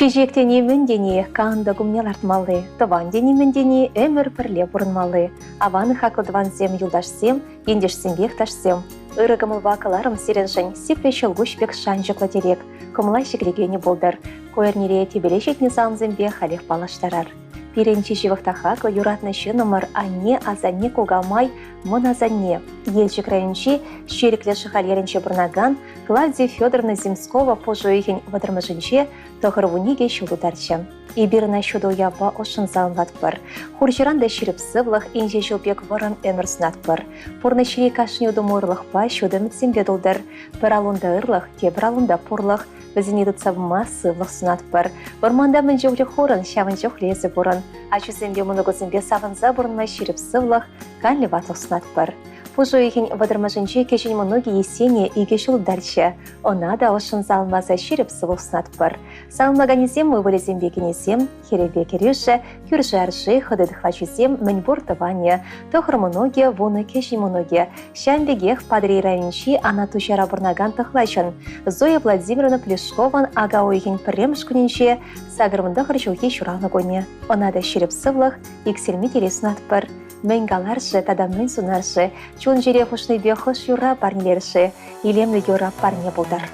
Чижектені міндені қанды күмнел артмалы, тывандені міндені өмір бірле бұрынмалы. Аваны хақылдыванзем юлдашсем, ендешсем бекташсем. Үрігіміл вақыларым сиреншін сипе шылгушбек шанжықлы терек, күмлай шекрегені болдыр. Көернере тебелешет низамзембе халех балаштарар. Пиренчи живықта хақлы юратны шынымыр анне азанне кугамай мын азанне. Елчі крайынчи шереклі шықалерінче бұрнаган Клавдия Федоровна Земскова пожуйхен вадырмыжынче тұғырвуниге шылударчы. Ибирына шуду яба ошын залынлат бір. Хуржиранда ширіп сывлық инже жылбек варам өмір сынат бір. Порны шире кашын удумуырлық ба шуды мүтсен бедулдыр. Бір алында ырлық, те бір алында пурлық. Бізіне дұтсабыма сывлық сынат бір. Бұрманда мін жоғлі хорын, шавын жоқ лезі бұрын. Ачусембе мұнығызымбе савынза бұрынмай ширіп сывлық, канлі ватық сынат бір. Пужуйхен вадырмажынче кешен мұнығы есене игешіл дальше. Она да ошын залынмаза ширіп сывлық сынат бір. Салынмаганезем мы вылезембе кенесем, херебе керюші, күржі аржи, хыдыдықвачызем мін бұртыване. Тұхыр мұнығы вуны кешен мұнығы. Шамбегех падри райынчи ана тушара бұрнаган тұхлайшын. Зоя Владимировна Плешкован ага ойхен піремшкүненше сағырмында хыржуге шураны көне. Она да ширіп сывлық, икселме тересін атпыр. Мәңгаларшы, тадамын сунаршы, чун жере хушны бе хош юра парнелерші, илемлі юра парне болдар.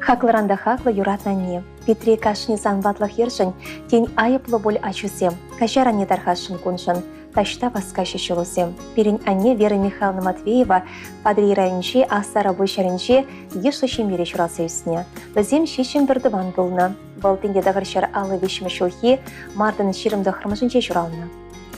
Хакларанда хакла юратнанне. Петре кашнизан ватлах ершін, тень айыплы боль ачусем, кажаране дархашын куншын, ташта васкаши шелусем. Перень анне Вера Михайловна Матвеева падрирайынче аса рабочарынче ешлы шемере шурасы үсіне. Бізем шешім бірдіван болны. Валтынде дағыршар алы вешімі шулхи, мардын ширымды қырмышынче шуралны.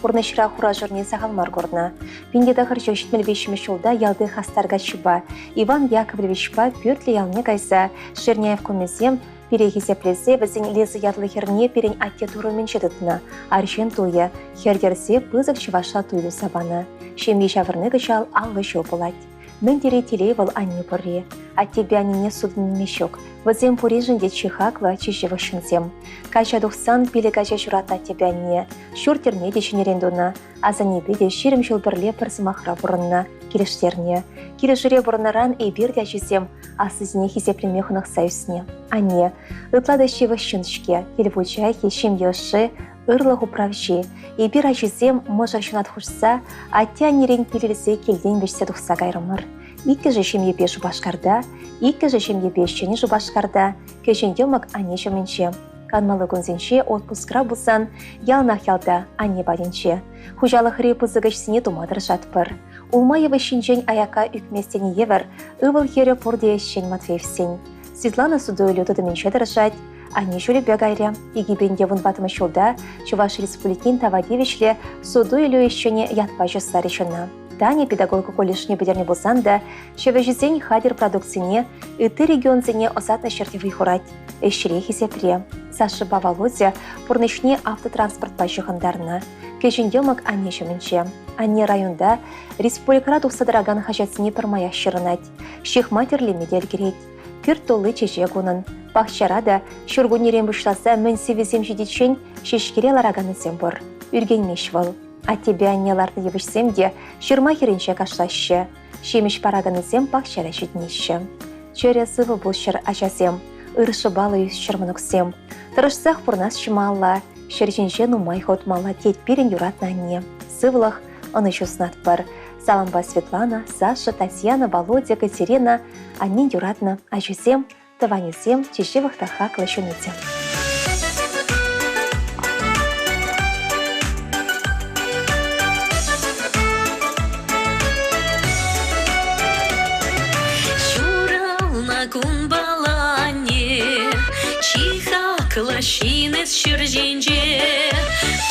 Урнышыра хура жырне сағалмар горна. Пенде дағыр жөшітміл вешімі шулда ялды хастарға шыба. Иван Яковлевич па пөртлі ялне кайса, Шерняев көмезем, перехесеплесе бізін лезі ядлы херне перен атте турумен жетітіна. Аршен туя, хергерсе пызық чываша туйлу сабаны. Шемге жавырны гычал алғы шо болать. Мендере телейвал анне пұрре. Аттебе анне судын мешок. Візем пұре жынде чихакла чешеві шынсем. Кача дұқсан пелі кача жұрат аттебе анне. Шүртерне де шынерендуна. Азанебе де шерім жыл бірле пірсімақра бұрынна. Келіштерне. Келішіре бұрынаран эйбер де жесем. Асызіне хесеплеме хынық сайысне. Анне. Ытлады шеві шыншке. Келбучайхи шемдеуші. Ырлық управши. Эйбер ажызем мұжа шынат хұшса. Атте анерен пелелізе келден бешсе дұқса кайрымыр. Иккі же шемге жубашкарда, иккі же шемге бешчені жубашкарда, кешендемік ане жөменше. Канмалы күнзенше отпускра бұлсан, ялнақ ялда ане баленше. Хужалық репызығышсіне тумадыр жатпыр. Улмаевы шинжен аяка үкместені евер, ывыл хері пұрде шен Матвеевсен. Светлана судойлю тұдыменше дыржат, ане жөлі бегайря, егебенде вұнбатымы шулда, Чуваш Республикин Тавадевичле судойлю ешчене ятпа жыстар ешіна. Тане педагогы колледжіне бедерне болсан да, шевежізен хадер продукцияне, үті регионзене осатна шертевый хурать, эшіре хесепре. Сашыба Володя пұрнышне автотранспорт пайшығындарына. Кешендемік ане жөменше. Ане районда республикара тұқсадыраган хажатсыне пірмая шырынать. Шех матерлі медел керет. Күрт толы чеже гонын. Бақшарада шүргөнерен бұшласа мін севесем жедетшен шешкере лараганы зембір. Үргенмеш выл. А тебе аннеларды ебішсем де шырма херенше кашлашы. Шемеш параганызем бақшара жетнеші. Чөре сывы бұлшыр ажазем. Үрші балы үз шырмынықсем. Тұрышсақ бұрнас шымалла. Шерженже нумай хотмалла тет перен юратна анне. Сывлық оны жуснат бар. Саламба Светлана, Саша, Татьяна, Володя, Катерина. Аннен юратна ажазем, таванезем, чешевых тахак лашунетем. Лощинец шырженже,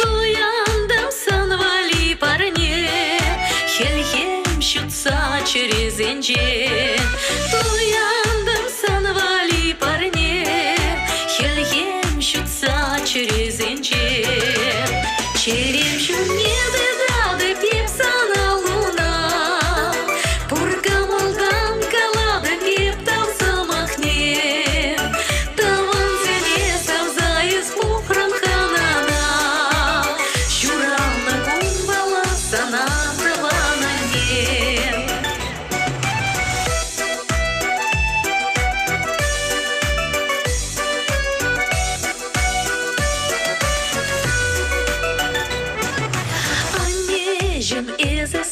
туяндам санвали парне, хельхем шутса через энже. Туяндам санвали парне, хельхем шутса через энже. Черем шурне дедады пипсана луна, пургамалдан калады пиптам самахне.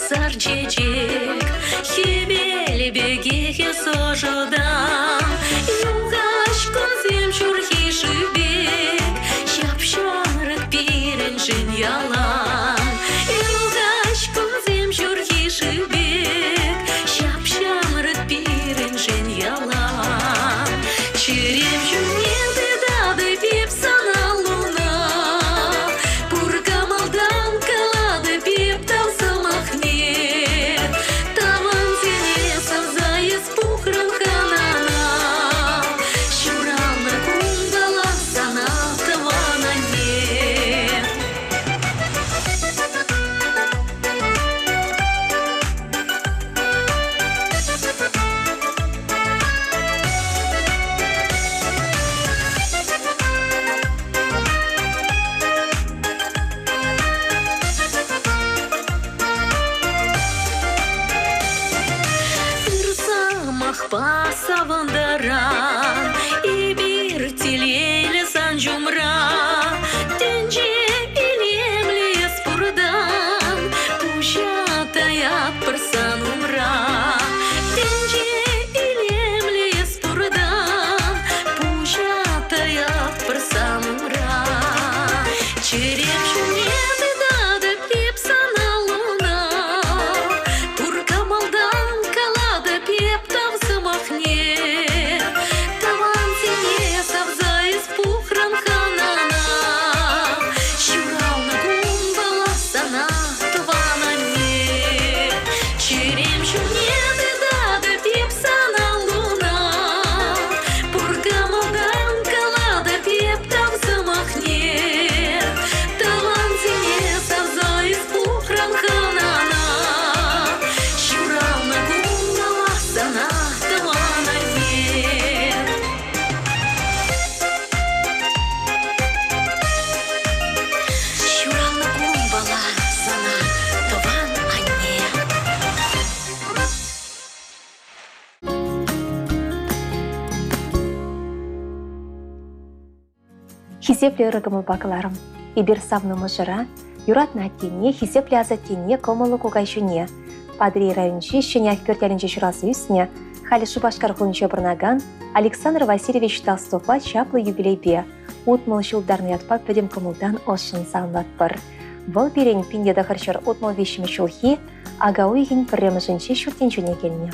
Сарчечек, хебели бегехе сожодан, югашкон зем шурхи шибек, шапшарык пирен жин ялан. Югашкон зем шурхи шибек, шапшарык пирен жин ялан. Черем журнеды дады пипсана луна, пургамалдан калады пиптал. Савандаран и бир телейле санжумра, тенже илемле спурдан, пушатая парсан умра. Тенже илемле спурдан, Хизепле ырыгымыл бакыларым. Ибир савны мыжыра, юратна аттене, хизепле азаттене, комылы кугайшуне. Падри райончи, щенях пертялінче шурасы үсіне, халі Шубашкар хулынче бұрнаган Александр Васильевич Толстова чаплы юбилейбе. Утмыл шулдарны ятпа пөдем комылдан ошын салынат бір. Бұл берен пинде дақыршыр утмыл вешімі шулхи, ага уйген пірремі жынче шүртенчуне келіне.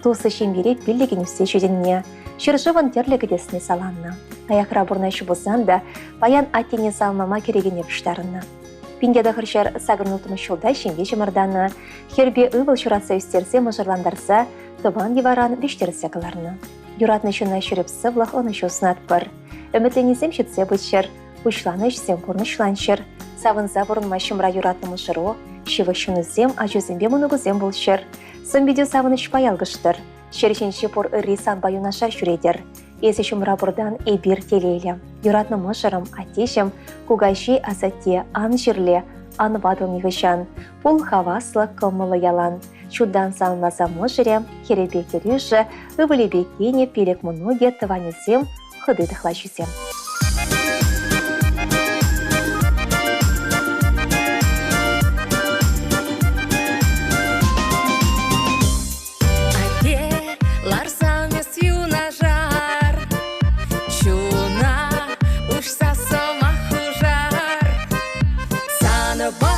Тусы шембере піллеген үсте шөденне, шыржыван терлігі десіне саланна. Аяқра бұрнайшы болсан да, баян аттене салмама керегене піштарынна. Пинде дақыршыр сағырнутымы шулда шембе жымырданы, хербе ывыл шурасы үстерсе мұжырландарса, тыван еваран вештерсе кыларны. Юратны шына шүріпсі влах оны шуснат бір. Үмітленесем шетсе бұтшыр, ұшланы ішсем бұрнышланшыр. Савынза бұрынма шымра юратны мұжыру, шивы шынызем, ажузембе мұнығызем бұлшыр. Сымбеде савыныш баялғыштыр. Шершенші пор ырри сан баюнашар шүредер. Есі шымра бұрдан эбир телейлі. Юратны мұжырым, атешім, кугайши азатте, ан жерле, ан вадыл мигышан. Пул хаваслы кылмылы ялан. Чудан салмаза мұжыре, херебектерюші, ывылебекене пелек мұнуге тыванезем, хыды дыхлашызем. Небо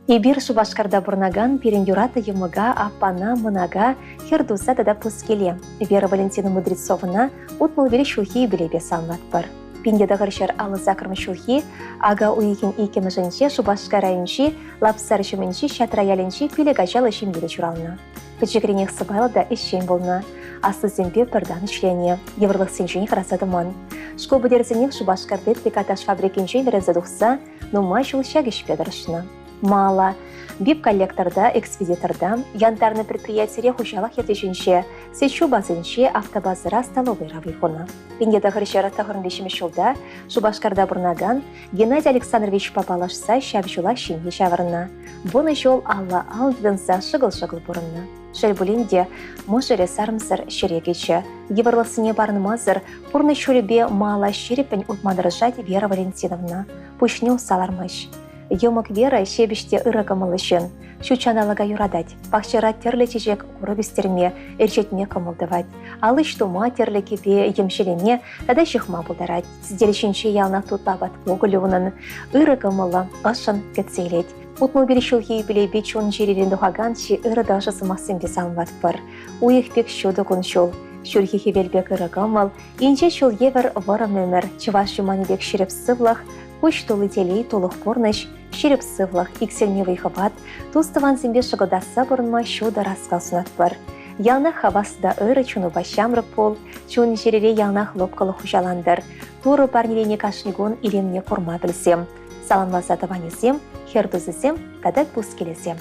Ибир Шубашкарда бурнаган пирин юрата юмыга, аппана, мынага, хердуса дада пускеле. Вера Валентина Мудрецовна утмыл вели шулхи билебе салматпар. Пинде дағыршар алы закырмы шулхи, ага уйген икемі жынче Шубашкарайынчи, лапсар жүмінчи, шатраялынчи пилегажалы шимеле чурална. Пічекренех сыбайлы да ишчен болна. Асы зембе пырдан ишлене, еврлық сенчені қарасадыман. Школ бідерзінех Шубашкарды пекаташ фабрикінчен верезадухса, нума шулша кешпедіршна. Мала. Бип коллекторда, экспедиторда, янтарны предприятие хушалах етешінше, сечу базынше автобазыра столовый равайхуна. Пенде дағыршары тағырын бешімі шулда, Шубашкарда бұрнаган Геннадий Александрович папалашса шабжула шинге шавырына. Бұны жол алла алдыдынса шығыл-шығыл бұрынна. Шәлбулінде мұжыры сарымсыр шерегечі. Еврлысыне барнымазыр, пұрны шөлібе мала шерепін ұтмадырыжать Вера Валентиновна. Пүшне салармыш. Йомык Вера шебіште ыры-кымылышын. Шучаналыға юрадать. Пақшыра терлі чежек ұрыбестерме, әршетме кымылдывать. Алыш тума терлі кепе емшелеме, тада шықма бұлдарать. Сізделішінше ялнақ тұтабат көгілуынын. Ыры-кымылы ұшын кәтселет. Утмыл берешілге білебе чон жеререн дұғаган ши ыры дашысы мақсын бесалмат бар. Уйық пек шуды күн шул. Шүрхи хевелбек ыры-кымыл. Инже шул евер варым өмір. Чываш жуманебек шереп сывлық. Пуш толы телей толық порныш, шереп сывлық, икселмевый хабат, тустыван зембе шығыдаса бұрынма шуды раскалсынат бар. Ялнақ хавасыда ыры чуну башамры пол, чун жерере ялнақ лопқалы хужаландар. Туры парнелене кашнигон илемне корма білсем. Саланмаса таванесем, хердузысем, кадак пус келесем.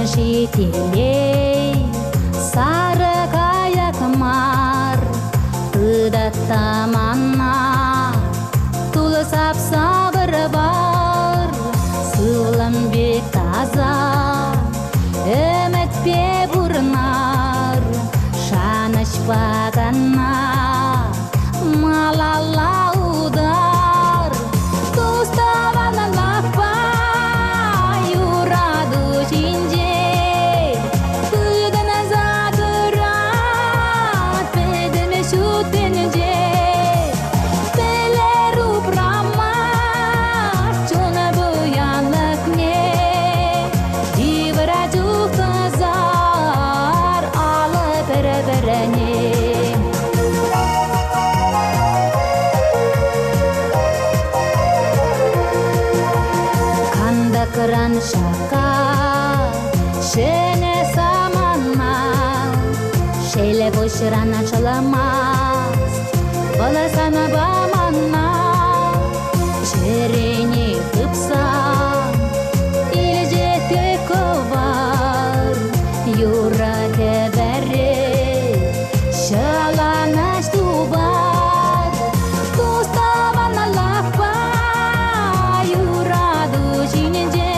Жетелей, сары қайық мар, тұдаттаманна, тұлы сап-сабыры бар, сылым бек таза, үмітпе бұрынар, шаныш бағанна, малалаудар, тұставанын лақпа, юрады жинже. Kıran şaka, şene samanma, şeyle boşuran açılamaz, bala sana bamanma, şerini kıpsan, ilce tek var, yurak eberi, şalanaş duvar, tustavana lakpa, yuradu jinince.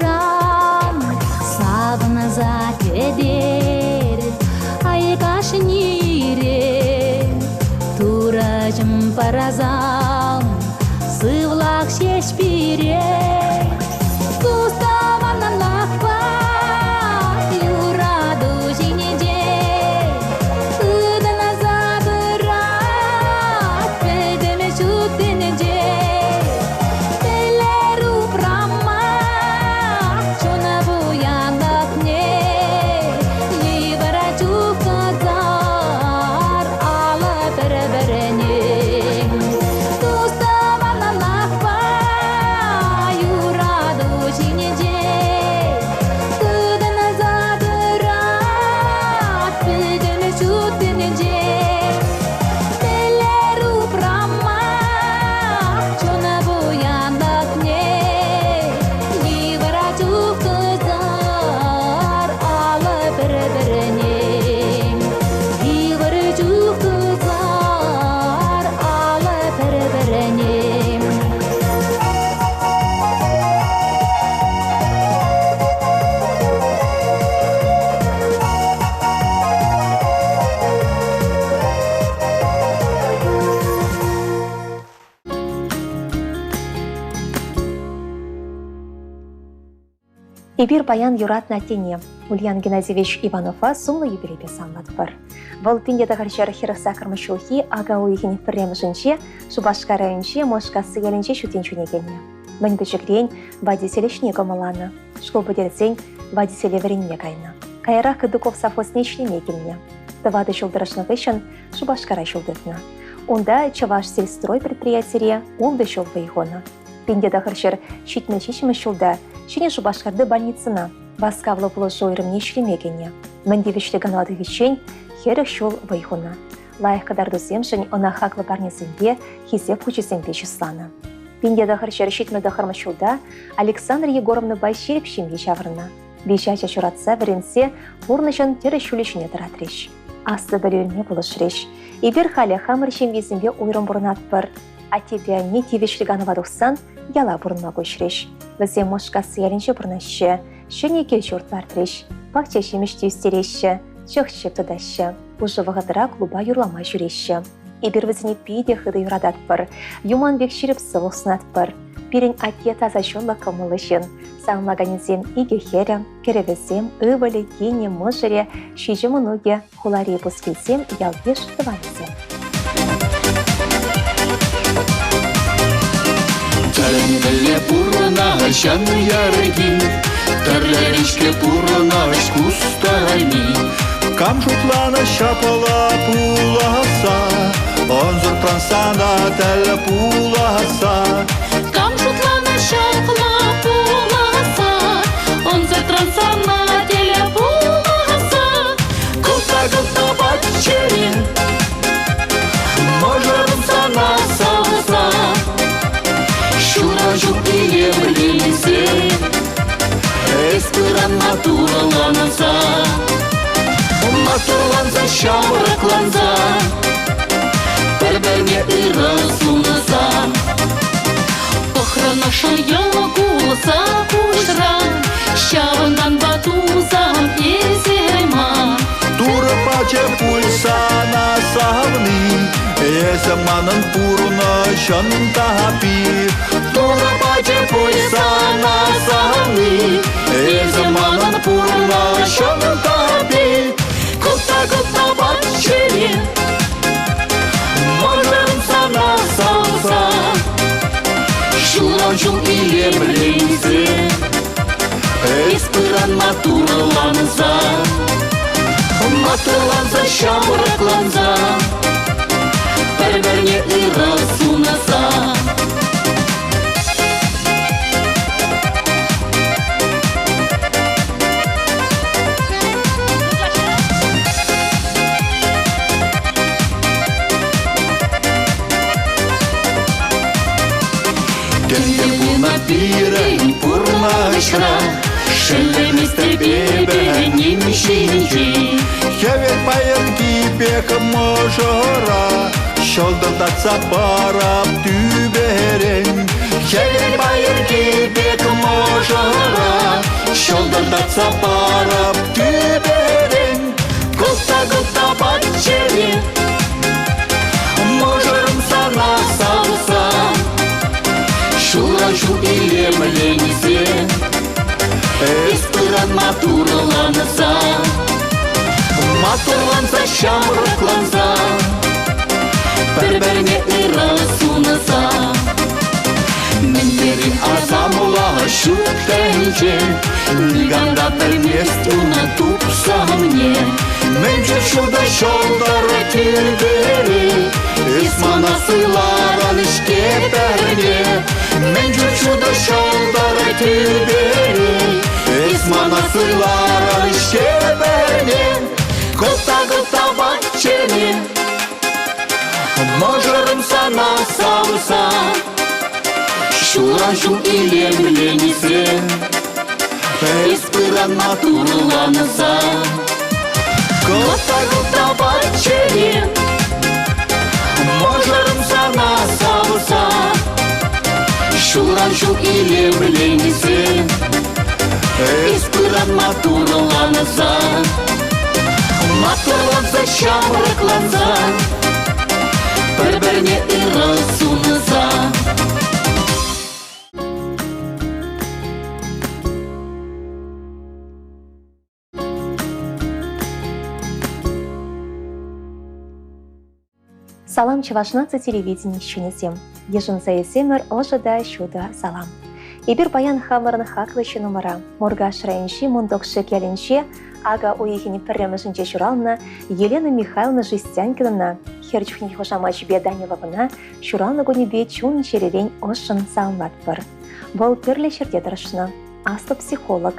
Ран, сабына зат едер, айкаш нире, турачым паразам, сывлак шешпире, туставанан лақпа, юраду жинеде, ыдана задырат, педеме шутенеде. You Эбир баян юратна тене. Ульян Геннадьевич Иванова сумлы юбилейбе самлады бір. Бұл пиндеді ғаршар хирықса кірмішулхи ага ойығын пірремішінше, Шубашқа районче мошқасы елінше шүтен чүнегені. Мен бүжігрен вадиселешіне гомаланы. Школ бүдерзен вадиселе веренне кайны. Кайра кыдуков сафосне ішлеме келіне. Тывады жылдырышны вышын Шубашқа рай жылдырдны. Онда Чаваш сельстрой предприятие улды жол вайғоны. Пиндеді ғаршар шитмен шешімі жылда Шене Шубашқарды больницына басқавлы бұлыжы ойрымне ішлемегені. Міндевішлігін ады вещен херік жол вайғына. Лайық қадарду земшін она хақлы барнесінде хизеп хүчесенде числаны. Пиндеді ғаршар шитмеді ғырмышылда Александр Егоровны байшеріп шемге шавырына. Бейшача шуратса бірінсе ұрнышын тері шүлішіне дыратреш. Асты білеріне бұлышреш. Ебір халі хамыр шемгезінде ойрым бұрынат бір. А тебе не тивешліганы вадықсан яла бұрынма көшреш. Бізе мошқасы елінше бұрнашы, шөне келшортлар треш, бақча шемішті үстереші, шөкшіп тұдашы, ұжы вағадыра клуба юрламай жүреші. Ебір бізіне пейде қыды юрадат бір, юман бек шіріп сылықсынат бір. Перен атте таза жолы қымылышын, саңлаганезем иге херем, керевізем, өвілі, гене, мұжыре, шүйжі мұнуге, хулари бұскелсем, ялбеш тыванезем. Тәлімділе бұрына жаны ярыгин, тәрлерішке бұрына күстайми. Камшутланы шапала пуласа, онзыр трансана тәл пуласа. Камшутланы шапла пуласа, онзыр трансана тәл пуласа. Кылта-кылта батчерин, можырым сана салса. Шуражу пиемлизе, эспыран матураланса. Матурланса шамракланса, бір-бірне ырысунса. Охрана шаяла куласа кушра, шавандан батузам езема. Тура паче пульсана савни, Езаманын пурна шантапи. Тура паче пульсана савни, Езаманын пурна шантапи. Кылта-кылта батчерин, можем сана салса. Шуран-шун илемлейзе, эспыран матурланса. Матурланса шамракланса, бір-бірне ырысунаса. Тенде бұна бірін пұрнашра, шілімізді бебе немшенжи. Хевет байын кипек можора, шолдырдатса барап түберен. Хевет байын кипек можора, шолдырдатса барап түберен. Кылта-кылта батчерин, можырым сана салса. Шура-шу илемленсе, эспыран матурланса. Матурланса шамракланса, бір-бірне ырысунса. Мендері азамула шүттәнже, Ниганда бір местуна тупса мне. Менче шуда шолдары тилбері, Исмана сыйларан ішке бәрне. Менче шуда шолдары тилбері, Исмана сыйларан ішке бәрне. Кылта-кылта батчерин, можырым сана салса. Шура-шу илемленсе, эспыран матурланса. Кылта-кылта батчерин, можырым сана салса. Шура-шу илемленсе, эспыран матурланса. Матурланса шамракланса, бір-бірне ырысунса. Салам чавашнацы телевидение щенесем. Ежинца есемер ожида чуда салам. Ибір баян хамырын хаклышы номара. Морга шырайынши мұндокшы кәлінше, ага уихини пірремішінче шурална Елена Михайловна Жестянкина херчухни хошамач беданевағына шурална гунебе чун черерень ошын салмат бір. Бұл перле шерде дұрышына. Асты психолог,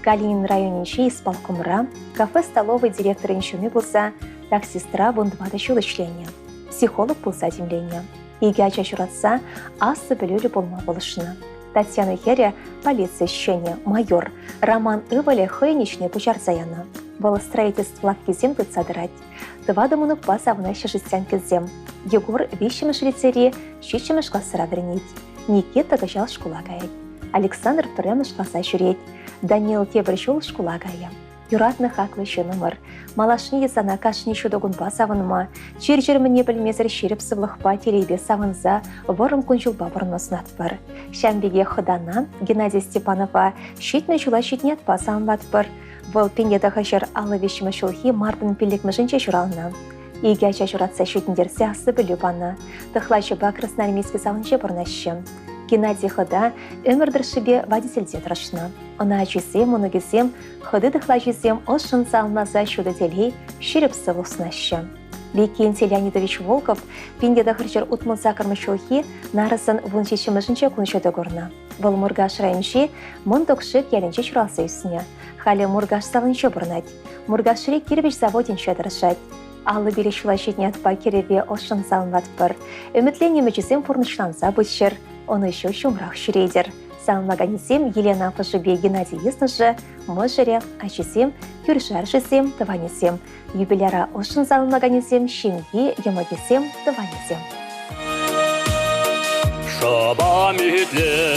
Калинин районинче исполкомра, кафе-столовый директор иншуме болса, таксистра бундвада шулышления. Психолог болса земления. Игяча шуратса, асты білілі болма болышына. Татьяна Херя, полиция щене, майор, Роман Ивале хойничне пучарзаяна. Было строительство лавки цадрать. Два домунок база жестянки зем. Егор вещимыш лицерии, щичимыш классыра вернить. Никита гажал школа гаять. Александр премыш класса щуреть. Даниил тебрещул школа гая. Юратны хаклы ще номер. Малашни езана кашни шудогун басавынма. Чир-чир мне білмезір шеріп сывлықпа телейбе савынза ворым күнжіл бабырнос натпыр. Шәмбеге хыдана Геннадий Степанова щитме жула щитне атпасан ватпыр. Бұл пенеда хашыр алы вешімі шулхи мартын пелікмішінче журална. Игяча журатса щитіндерсе асы білі бана. Тыхлайшы ба красноармейский савынче бұрнащы. Геннадий хыда өмірдіршібе водительде тұрышына. Она ачисем, оны кезем, хыды дыхлачисем ошын салмаза шуды телей шеріп сывлыснащы. Викентий Леонидович Волков пиндеда хырчыр утмылса кырмышылхи нарысын вунчичимышынче күншөді көрна. Бұл мургаш райынши мұндокшы келінче шуралса үсіне. Халі мургаш салынче бұрнать. Мургашыре кирбіш заводин шөдірішать. Алы бере шулашетне атпа керебе ошын салынват бір. Үмітлене мүчісем фурнышланса бұтшыр. Оны еще шумрақ шүрейдер. Салмаганисем Елена Пашыбе Геннадий Ясножы, Можере, Ачисем, Юршаршисем, Таванисем. Юбиляра ошын салмаганисем, Шинги, Ямагисем, Таванисем. Шаба митле,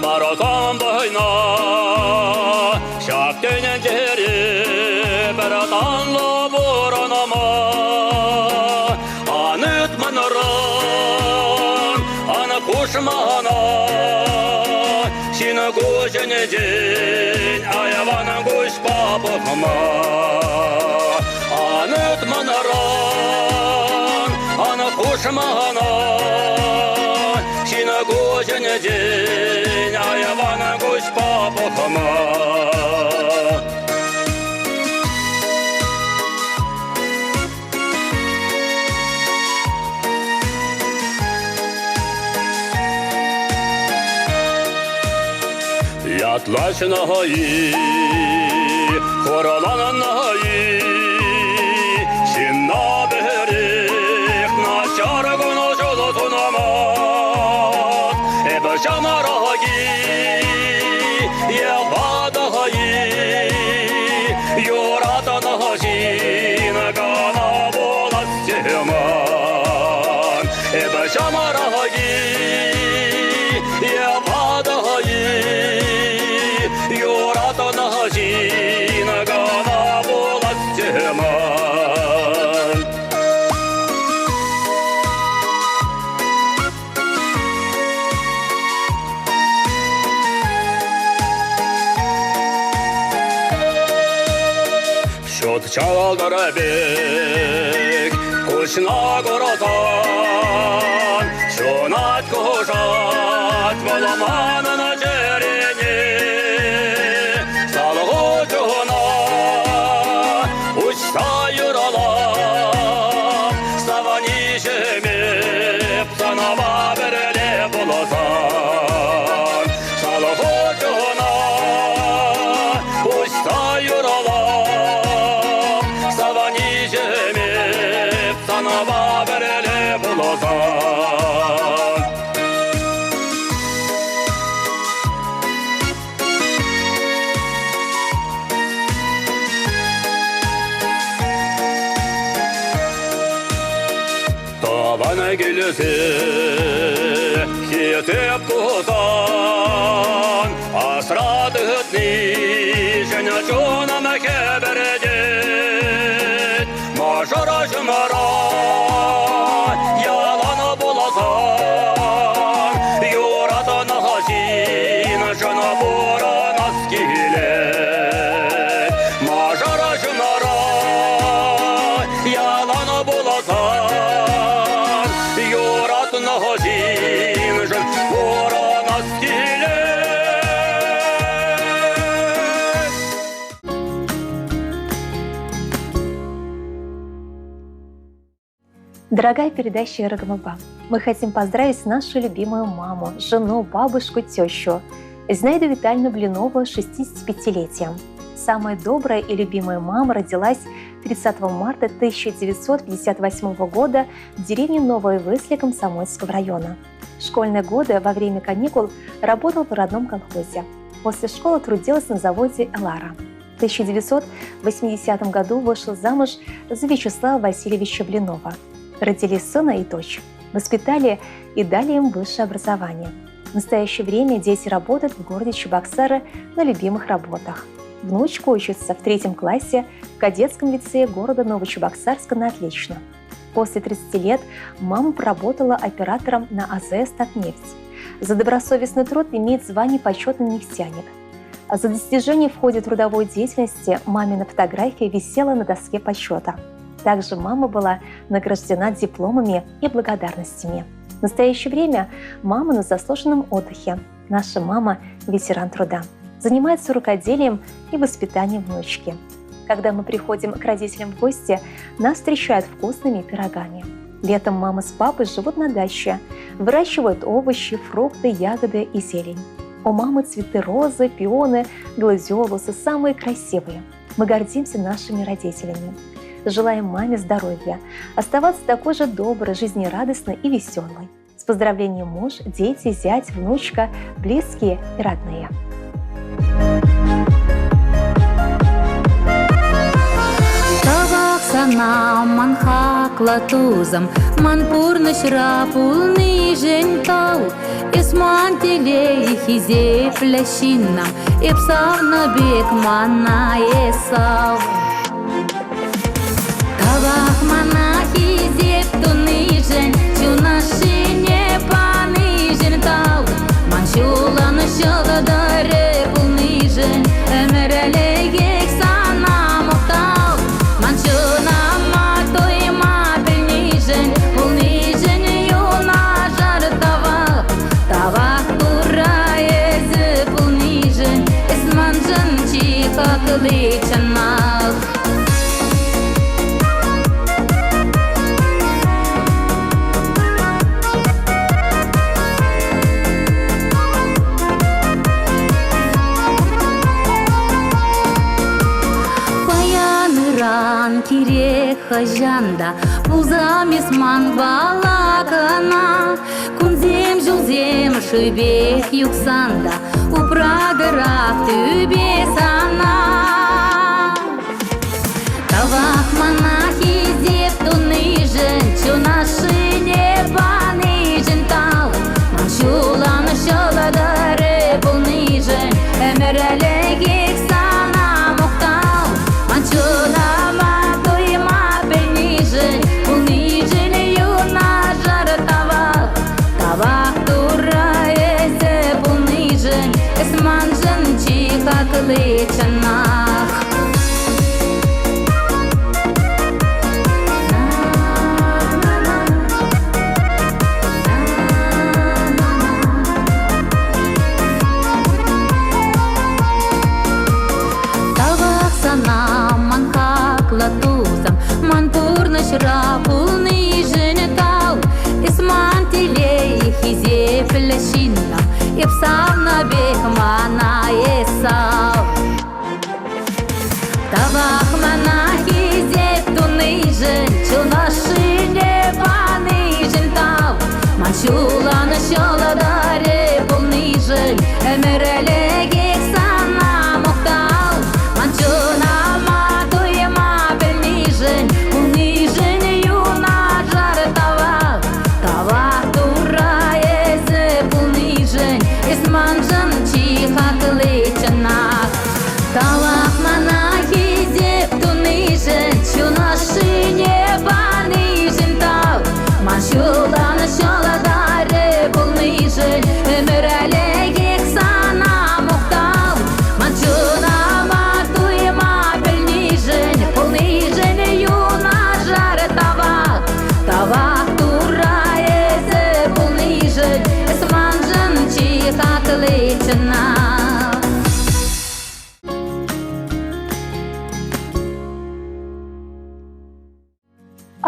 баратан байна, шактенен жері, баратан лаборанама, аныт манаран, аны кушмана, сіні көшіне ден, аяванын көш папықыма, аныт манаран, аны кушмана, сіні көшіне ден, аяванын көш папықыма. Yatlashın hayi, koralanın hayi, Şinna berik, naşar konuşulu tunamat, Ebeşamar hayi, yevada hayi, Yoratan haşin, kana bolas ceman, Ebeşamar hayi, yevada hayi, Yoratan haşin, kana bolas ceman. Şut çaldır bek, kuşna koratan, şunat kuşat, balamanına cereni, salgıcına, uçsa yuralar, savani şemip, sana baberle bulatan, salgıcına, uçsa yuralar, savani şemip, sana baberle bulatan. Bana gelirse yetip tutan asradıtni jene jona mekeberedet maşara şımara yalanı bulatan yoratan haşin jana bora naskilet maşara şımara yalanı bulatan нагазин жен ворона стиле. Дорогая передача «Эрагамаба», мы хотим поздравить нашу любимую маму, жену, бабушку, тещу Зинаиду Витальевну Блинову с 65-летием. Самая добрая и любимая мама родилась 30 марта 1958 года в деревне Новая Высли Комсомольского района. В школьные годы во время каникул работала в родном колхозе. После школы трудилась на заводе «Элара». В 1980 году вышла замуж за Вячеслава Васильевича Блинова. Родились сына и дочь. Воспитали и дали им высшее образование. В настоящее время дети работают в городе Чебоксары на любимых работах. Внучка учится в 3 классе в кадетском лицее города Новочебоксарска на отлично. После 30 лет мама поработала оператором на АЗС «Татнефть». За добросовестный труд имеет звание почетный нефтяник. А за достижения в ходе трудовой деятельности мамина фотография висела на доске почета. Также мама была награждена дипломами и благодарностями. В настоящее время мама на заслуженном отдыхе. Наша мама – ветеран труда. Занимается рукоделием и воспитанием внучки. Когда мы приходим к родителям в гости, нас встречают вкусными пирогами. Летом мама с папой живут на даче, выращивают овощи, фрукты, ягоды и зелень. У мамы цветы розы, пионы, гладиолусы самые красивые. Мы гордимся нашими родителями. Желаем маме здоровья, оставаться такой же доброй, жизнерадостной и веселой. С поздравлением муж, дети, зять, внучка, близкие и родные. Sana man hakla tuzam man purna shrapul nijin tau isman tile hize flashina ipsavna bek mana esav Tavak mana hize tu nijin chuna shine panijin tau man shula na shula dare pul nijin emerele gek sana mohtau man shuna Личанах Паяныран кирек хажанда Пузамисман балакана Кунзем жулзем шибек юксанда Упрадырак тюбе сана Тавах монахи зеп тунижен Чуна шине панижен тал Маншула нашала даре пунижен Эмерелегек сана мухтал Маншула матуима пенижен Пунижен юна жаратава Тавах тура эзе пунижен Эсманжен чиха клычанах Шрапул нижен тал, исман тилей хизе флешинна, ипсав на бех мана есав. Тавах мана хизе ту нижен, чуна шине па нижен тал, манчула на шола даре пул нижен, эмереле гек сана мухтал, манчуна матуема бел нижен, Манжан чиха клычанах Талах монахи зеп тунижен Чуна шине панижен тал Маншула нашала дар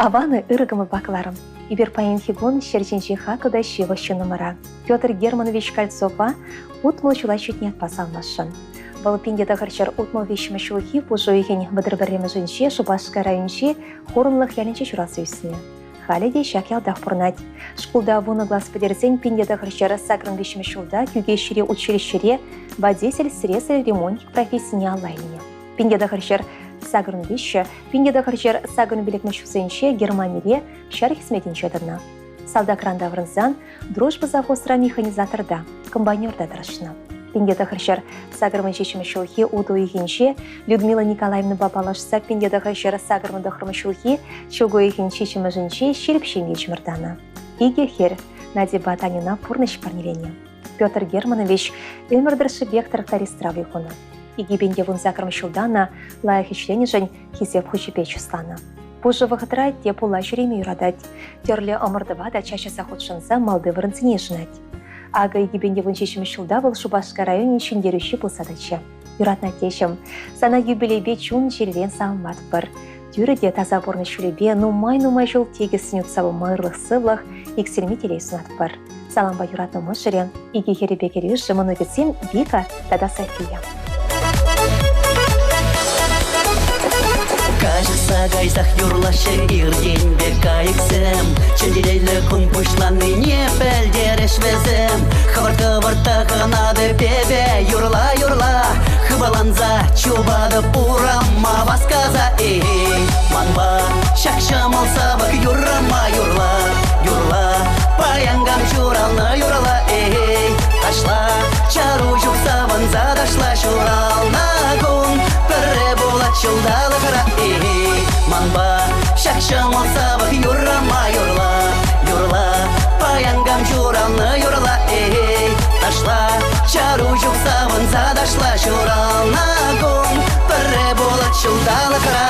Аваны ырыгымы бакларым. Ибер паенхигон шерченче хакыда шиващу номера. Петр Германович Кольцова утмыл чула чуть не отпасалмашын. Бұл пиндеда ғырчар утмыл вещімі шулхи пужу еген бадыр-бірремі жынче Шубашка районче хорынлық ялінче чурасы үсіне. Халиде шак ялдақ пұрнать. Шкулда вуны глаз подерзен пиндеда ғырчары сагрын вещімі шулда кюге шире училищере бадесель сресель ремонтик профессияне аллайне. Пиндеда ғырчар сагрын вещі, пиндеда ғырчар сагрын білікмі шусенче Германире шар хисметенче дырна. Салда кранда врынзан дружбы завостра механизаторда, комбайнерда дырышна. Пиндеда ғырчар сагрымын шешімі шулхи уду егенше Людмила Николаевна бабалашса пиндеда ғырчар сагрымын дұқырмы шулхи чугу еген шешімі жынче шеріпшен ечмірдана. Иге хер Надиба Танина пурныш парнелене. Петр Германович өмірдірші бектор таристравы хуны. Иге бенде вун сагрымы шулдана лайық ешлене жын хизеп хучепе чуслана. Пужы вғытыра те пула жүреме юрадать. Терлі омырдыва да чачаса худшынса малды вырынцыне жынать. Ага егебенде вон шешімі шулда был Шубашка районе шендеруші пулсадачы. Юратна тешім, сана юбилейбе чун жервен салмат бір. Дюреде таза борны шулебе нумай жол тегесін үтсавы майырлық сывлық ексельме телей сунат бір. Саламба юратны мұшырен, иге херебе кереші мұны кетсем Вика тада София. Кажется, гайзах юрлашы ирден бек айыксым Чендейлі күн пұшланы не пәлдереш візім Хывырты ғанады бебе юрла Хыбаланза чубады пурама васказа Манба шақшамал сабық юрама юрла Паянгам журалны юрла Ашла чару жүк саванза дашла журална гун Пірі болат жылдалы қыра Манба шақшамал сабық юрама юрла Паянгам журалны юрла Ашла чару жүк саванза дашла журална гун Пірі болат жылдалы қыра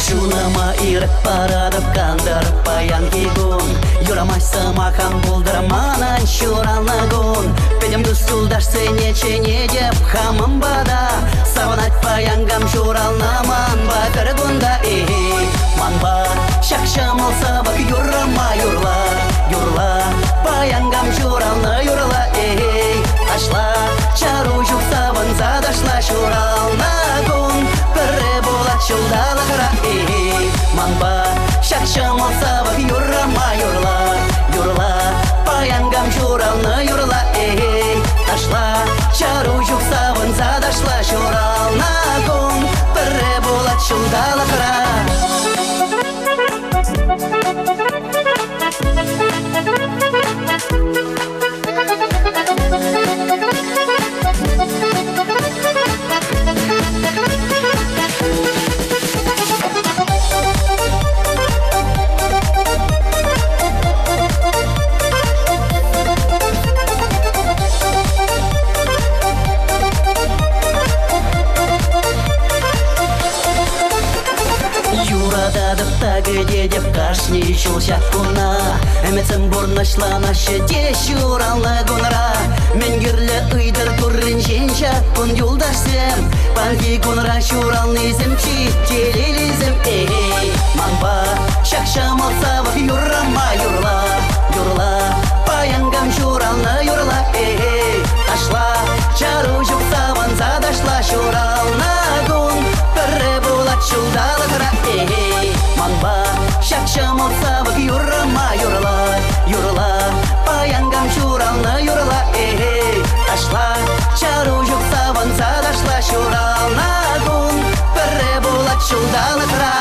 Чунама ирек парадып кандырып паян кигун Юрамай сымахан булдырманан шуралнагун Педем дустулдаш сенечене деп хамым бада Саванать паянгам журалнаман бакыр гунда Манба шақшамал сабық юрама юрла Паянгам журалны юрла Ашла чару жүк савын задашла журалнагун Пірі болат жылдалы қыра Манба шақшамал сабық юрама юрла Паянгам журалны юрла Ашла чару жүк савын задашла журалнагун Пірі болат жылдалы қыра Дедеп кашни шулшак куна Әметсім борнашланашы де шуралны гунра Мен гірлі ұйдыр туррын женшак кун юлдашсым Панги гунра шуралнызым читтелелізім Манба шақшамал савық юрама юрла Паянгам шуралны юрла Ашла чару жүк саван задашла шуралны гун Пірі болат жылдалы қыра Манба шақшамал сабық юрама юрла Паянгам журалны юрла Ашла чару жүк саван задашла шурална гун Пірі болат жылдалы қыра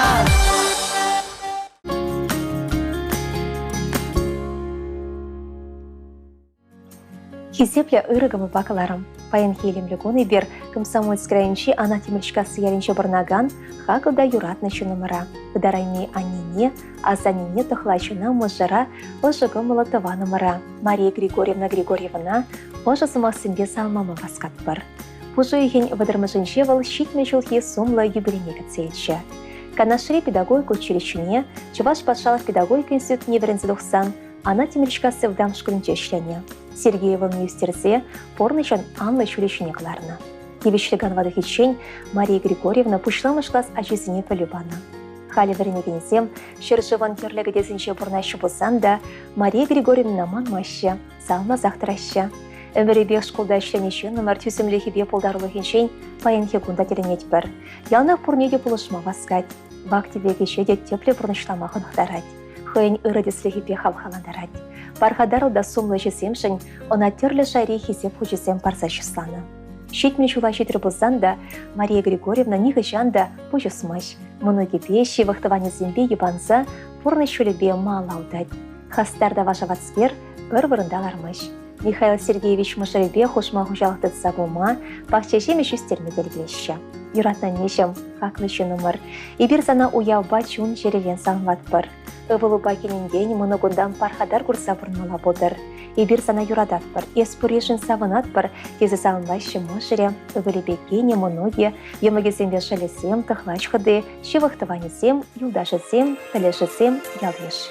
Хизепле ырыгымы бакаларым. Паян хелемлі гуны бер комсомольский райончи ана темельшкасы ялінче барнаган хакылда юратнычы номера. Выдарайме анине, а занине тухлачына мұжыра ұжығы мұлатыва номера. Мария Григорьевна ұжы сымақсынбе салмамы васкат бар. Пужы еген выдармы жынче вал щитме жылхи сумлы юбилейне кәтселчі. Канашри педагогика училищене, Чуваш патшалық педагогика институтіне бірінзі 90, ана темірчкасы вдам школінче ішлене. Сергеевым университетсе порнышан Анна училищене қыларына. Девишліган вады хитчен Мария Григорьевна пушлымыш класс ажизіне полюбана. Халі вірінегенсем, шыршыван керлігі дезінше бұрнайшы болсан да, Мария Григорьевна манмашы, салма зақтыраща. Өміребек школда ішленешен номер түсімлігі бе полдарлығыншен паянхе күнда теленет бір. Ялнақ пұрнеде бұлышма васқать. Вақтебеге шеде тепле бұрнышламағын ұқтарать. Хойын ұрыдеслігі бе халқаландарать. Пархадарыл да сумлы жесемшін, она терлі шайри хесеп хучесем парса шысланы. Шетмен шула шетір болсан да, Мария Григорьевна ниғы жанда бұжысмыш. Мұныге беші вақтываны зембе ебанса, пұрны шөлебе малаудать. Хастарда вашаватскер бір вырындалармыш. Михаил Сергеевич Мышаребе хошма хужалықты сабума, пахчешеме шүстерме делгеші. Юратна нешем, хаклышы номер. Ибір зана уяуба чун жерелен салмат бір. Өвілу бакелінден мұнығындан пархадар курса бұрнмала бодыр. Ибір зана юрадат бір, еспурешін савынат бір, кезі салынлайшы мұшыре, өвілебекене мұноге, емігесембе шалесем, тұхлач қыды, шевықтыванесем, юлдашысем, тілешісем, ялеш.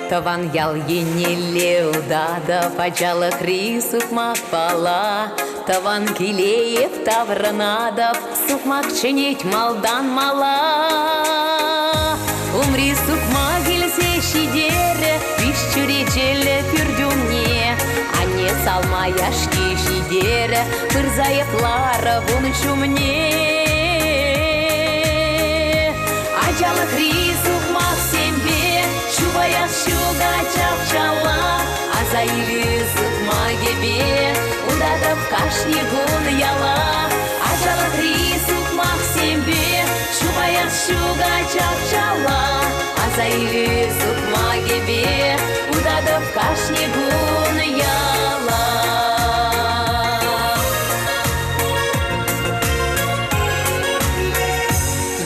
Таван ял енелеу дада пачалых рисук макпала. Таван килеев тавранадов сукмак чинить малдан мала. Умри сукма гельсе шидере пищуречеле пюрдюмне. А не салма яшки шидере пырзаев лара вунчу мне. Ачалых рисук мак сембе Чувая шуга чапчала, а за илизык магебе, удадов кашни гун яла, а жала крисук максимбе, чувая шуга чапчала, а за илизык магебе, удадов кашни гун яла.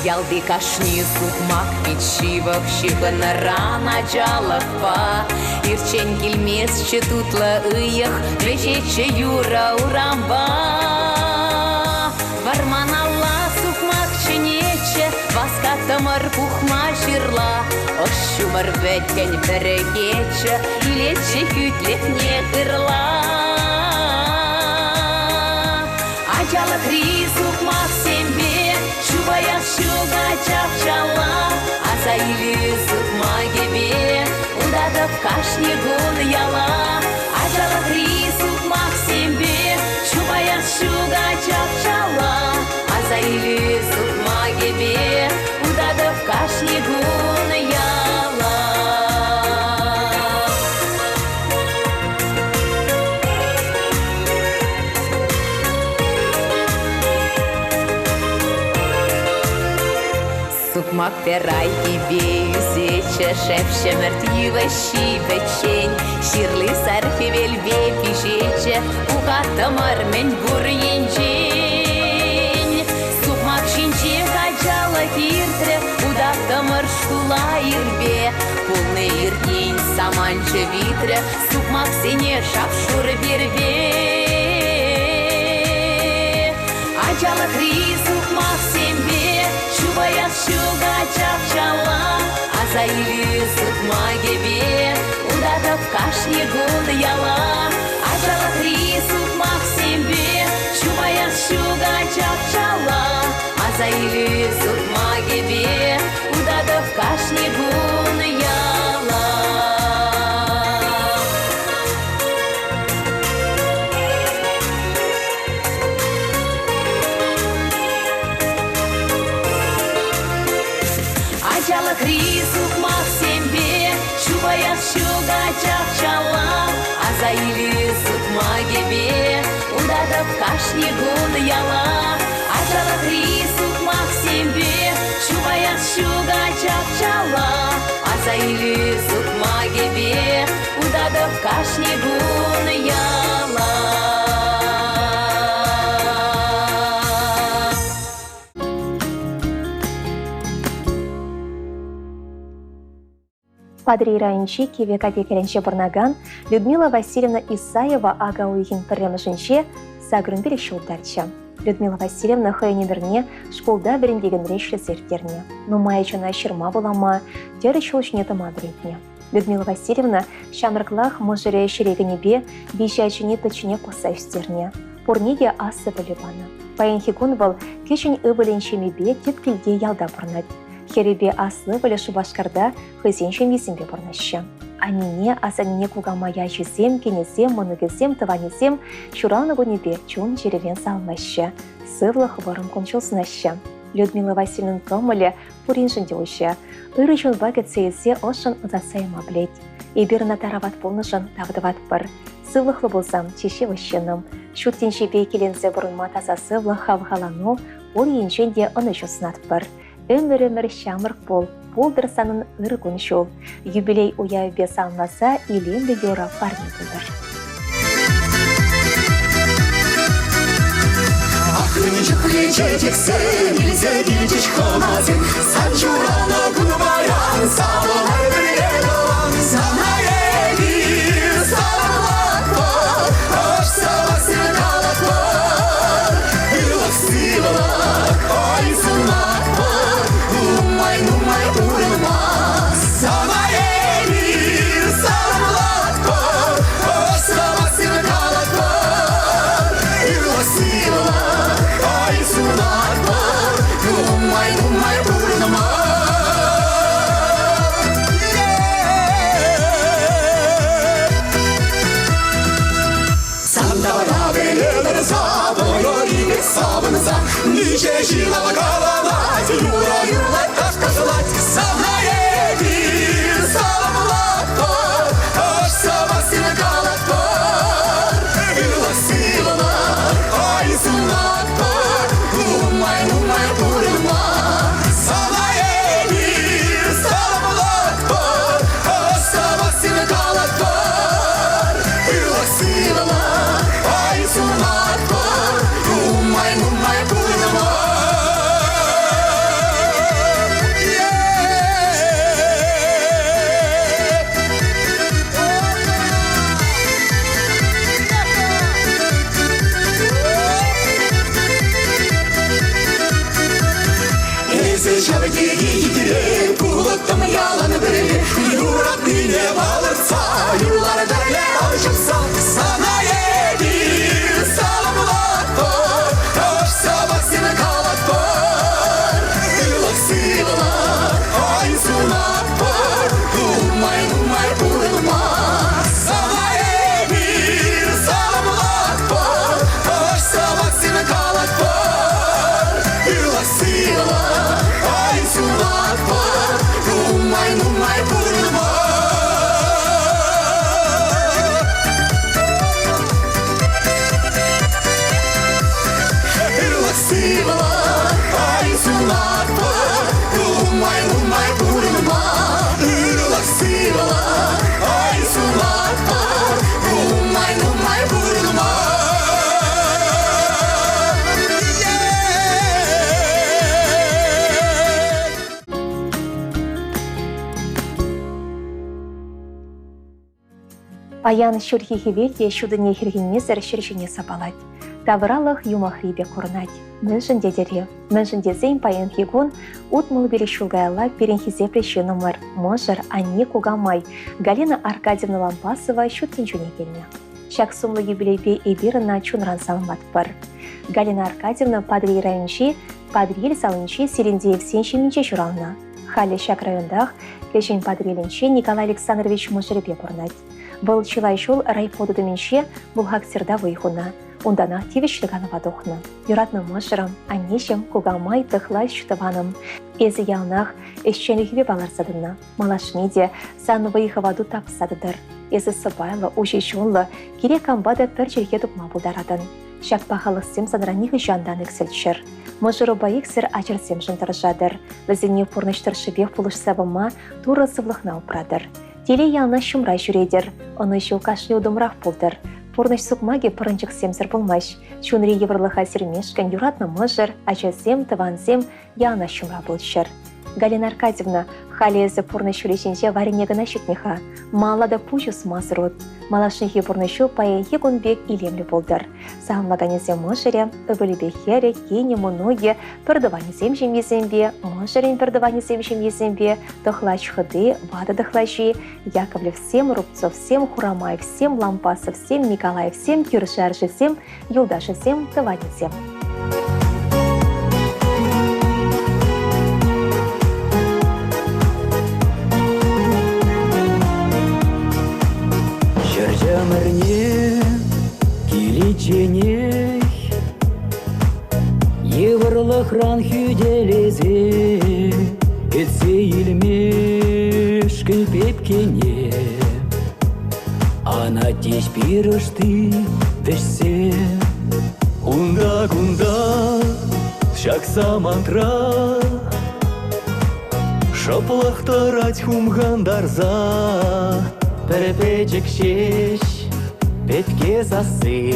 Ялды кашни сукмак печивок, щигана рана джалахпа. Ирчен кельмес четутла ыях, вечече юра урамба. Варманала сукмак ченече, васкатамар пухма жирла. Ощумар веткен берегече, илече хютлек не кырла. Аджала крисук мак сембе, Чувая шуга чапчала, а за илизык магебе, удадов кашни гун яла, а жала крисук максимбе, чувая шуга чапчала, а за илизык магебе, удадов кашни гун яла. Сукмак перай и бейзече, шепче мертвива щипечень, ширли сарфи вельве пишече, укатамар мен бурьенчень. Сукмак шинче качала киртре, удатамар шкула ирбе, полный иртень саманче витре, сукмак сине шапшур бербе. Ачала кри сукмак сембе, Чувая шуга чапчала, а за илизык магебе, удадов кашни гун яла, а жала крисук максимбе, чувая шуга чапчала, а за илизык магебе, удадов кашни гун яла. Крисук максимбе, чувая шуга чапчала, а за илизык магебе, удадов кашни гун яла, а жала крисук максимбе, чувая шуга чапчала, а за илизык магебе, удадов кашни гун яла. Падри райончи кивекаде келенче бурнаган Людмила Васильевна Исаева ага уйгин пірремішінше сагрын береші ұлдарчы. Людмила Васильевна хайнеберне школда біріндеген решлі сертерне. Но маячына шырма болама, тері чолшне тама біретне. Людмила Васильевна шамырклах мұжыре шерегінебе бейшачыне тычыне қоса үстерне. Порнеде асы білібаны. Паянхикун был кешін өвіленшемебе тепкілде ялда бұрнат. Херебе аслы біліші башқарда хызен шемесімбе бұрнашы. Анине асанине кугамая жүзем, кенезем, мұнығызем, тыванезем, шураны гонебе чун жеревен салмашы. Сывлық варым кончылсынашы. Людмила Васильевна көмілі пуринжінде ойшы. Үрі жын багет сейзе ошын ұзасайма білет. Ебіріна тарават болнышын тавдыват бір. Сывлықлы болсам чеше ващыным. Шуттенші бейкелензе бұрынма таза сывлық хавғалану, ол еншенде ұны жүснат бір. Өмір шамырқ бол, болдыр санын ұргын шол. Юбилей уя бе салмаса, илен бе бера парни бұлдыр. Ақын-жүқле жетексен, елзе келчеш қомазен, сан жураны күн баян, салылар бірген оң, санае бір салылақ бол, ош сабасын қалақ бол, ұйлық сыйлық, ой сынақ бол, умай урылмас, санае бір салылақ бол, ош сабасын қалақ бол, ұйлық сыйлық, sunat var, numay burnuma. Sanda bana verir sabır, iyi sabınıza, nice jilala kalanat, yura kaç kaçılat, sana bir salamlat var, aş sabasını kalat var, yıla silalar, ay sunat var. Umay vurma, sana bir salamlat var, sabahsını kalat var, yıla silalar, ay sunat var, umay vurma. Şabekegi kulaktam yalanı biri, yurak dine bağırsa, yıllar böyle alışırsa, sana bir salamlat var, hoş sabahsını kalat var, yılak silalar, ay sunat var, umay vurulma, sana bir salamlat var, hoş sabahsını kalat var, yılak silalar, sunat var, umay vurma. Yılak silalar, ay sunat var, umay vurma. Yılak silalar, ay sunat var, umay vurma. Паян шүрхихивелде шудыне хиргенмезір шіршіне сапалать. Тавралых юмахрибе курнать. Мэншін дедере. Мэншін дезейм паян хигун, утмыл бері шулгайла перенхизе плещі номер. Можыр, ани кугамай. Галина Аркадьевна Лампасова шуттен жүне келіне. Шак сумлы юбилейбе эбирына чунран салмат бар. Галина Аркадьевна Падриль райончи, Падриль салынчи Серендеев сеншеменче журална. Халі шак райондах, кешен Падрилінче Николай Александрович Можыребе курнать. Был чилай шул райфоду доменше булхак сирда выйхуна. Ундана тивишліганы вадухна. Юратны мышырым, аннешем кугамай тыхлай шутываным. Эзі ялнах эшченлихве баларсадына. Малашнеде сан выйхываду тапсадыдыр. Эзі сыбайлы, ужешунлы, кире камбада пір жерге тұқма бұлдарадын. Шакпахалықсем санраниғы жандан эксілчір. Мышыры байықсір ачырсем жынтыржадыр. Візіне пұрныштыршыбек пұлышсабыма туры сывлықна ұпрадыр. Теле ялна шумрай жүредер, оны жыл кашны удымрақ болдыр. Порныш сукмаге пырынчық семсір болмаш. Шунри еврлыха сермешкен юратны мыжыр, ачасем, тывансем ялна шумра болшыр. Галина Аркадьевна, халезе пурны шулешінше варенегіна шүтнеха. Малада пучус масырут. Малашынхи пурнышу пае егунбек илемлі болдыр. Сағымлаганезе мұшыре, өбілібекері, кені мұнуге, пірдыванезем жемезембе, мұшырен пірдыванезем жемезембе, дұхлач хыды, вады дұхлачи, Яковлев всем, Рубцов всем, Хурамаев всем, Лампасов всем, Николаев всем, Кюршаржи всем, Юлдаши всем, Тыванезем. Жыржамырне киличеней Еврлықран хүделезе Кетсе илмеш кілпепкене Ана теш пирышты вешсе Унда-гунда шакса мантра Шаплақтарать хумгандарза Перепечек шеш, петке засы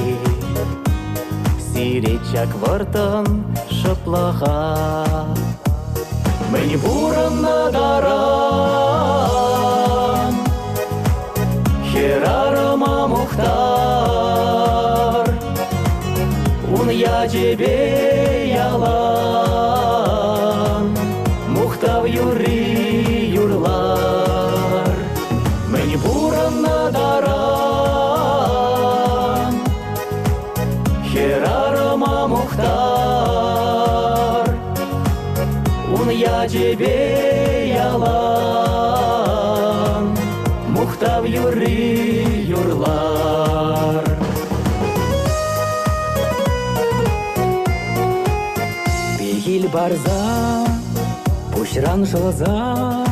Сиречак вартан шаплаха Мені буран надаран Херарама мухтар Ун я тебе ялан Мухтав юри юрлар Мені буран надаран Херарама мухтар Ун я тебе ялан Мухтав юри юрлар Бегил барза Пушран жылза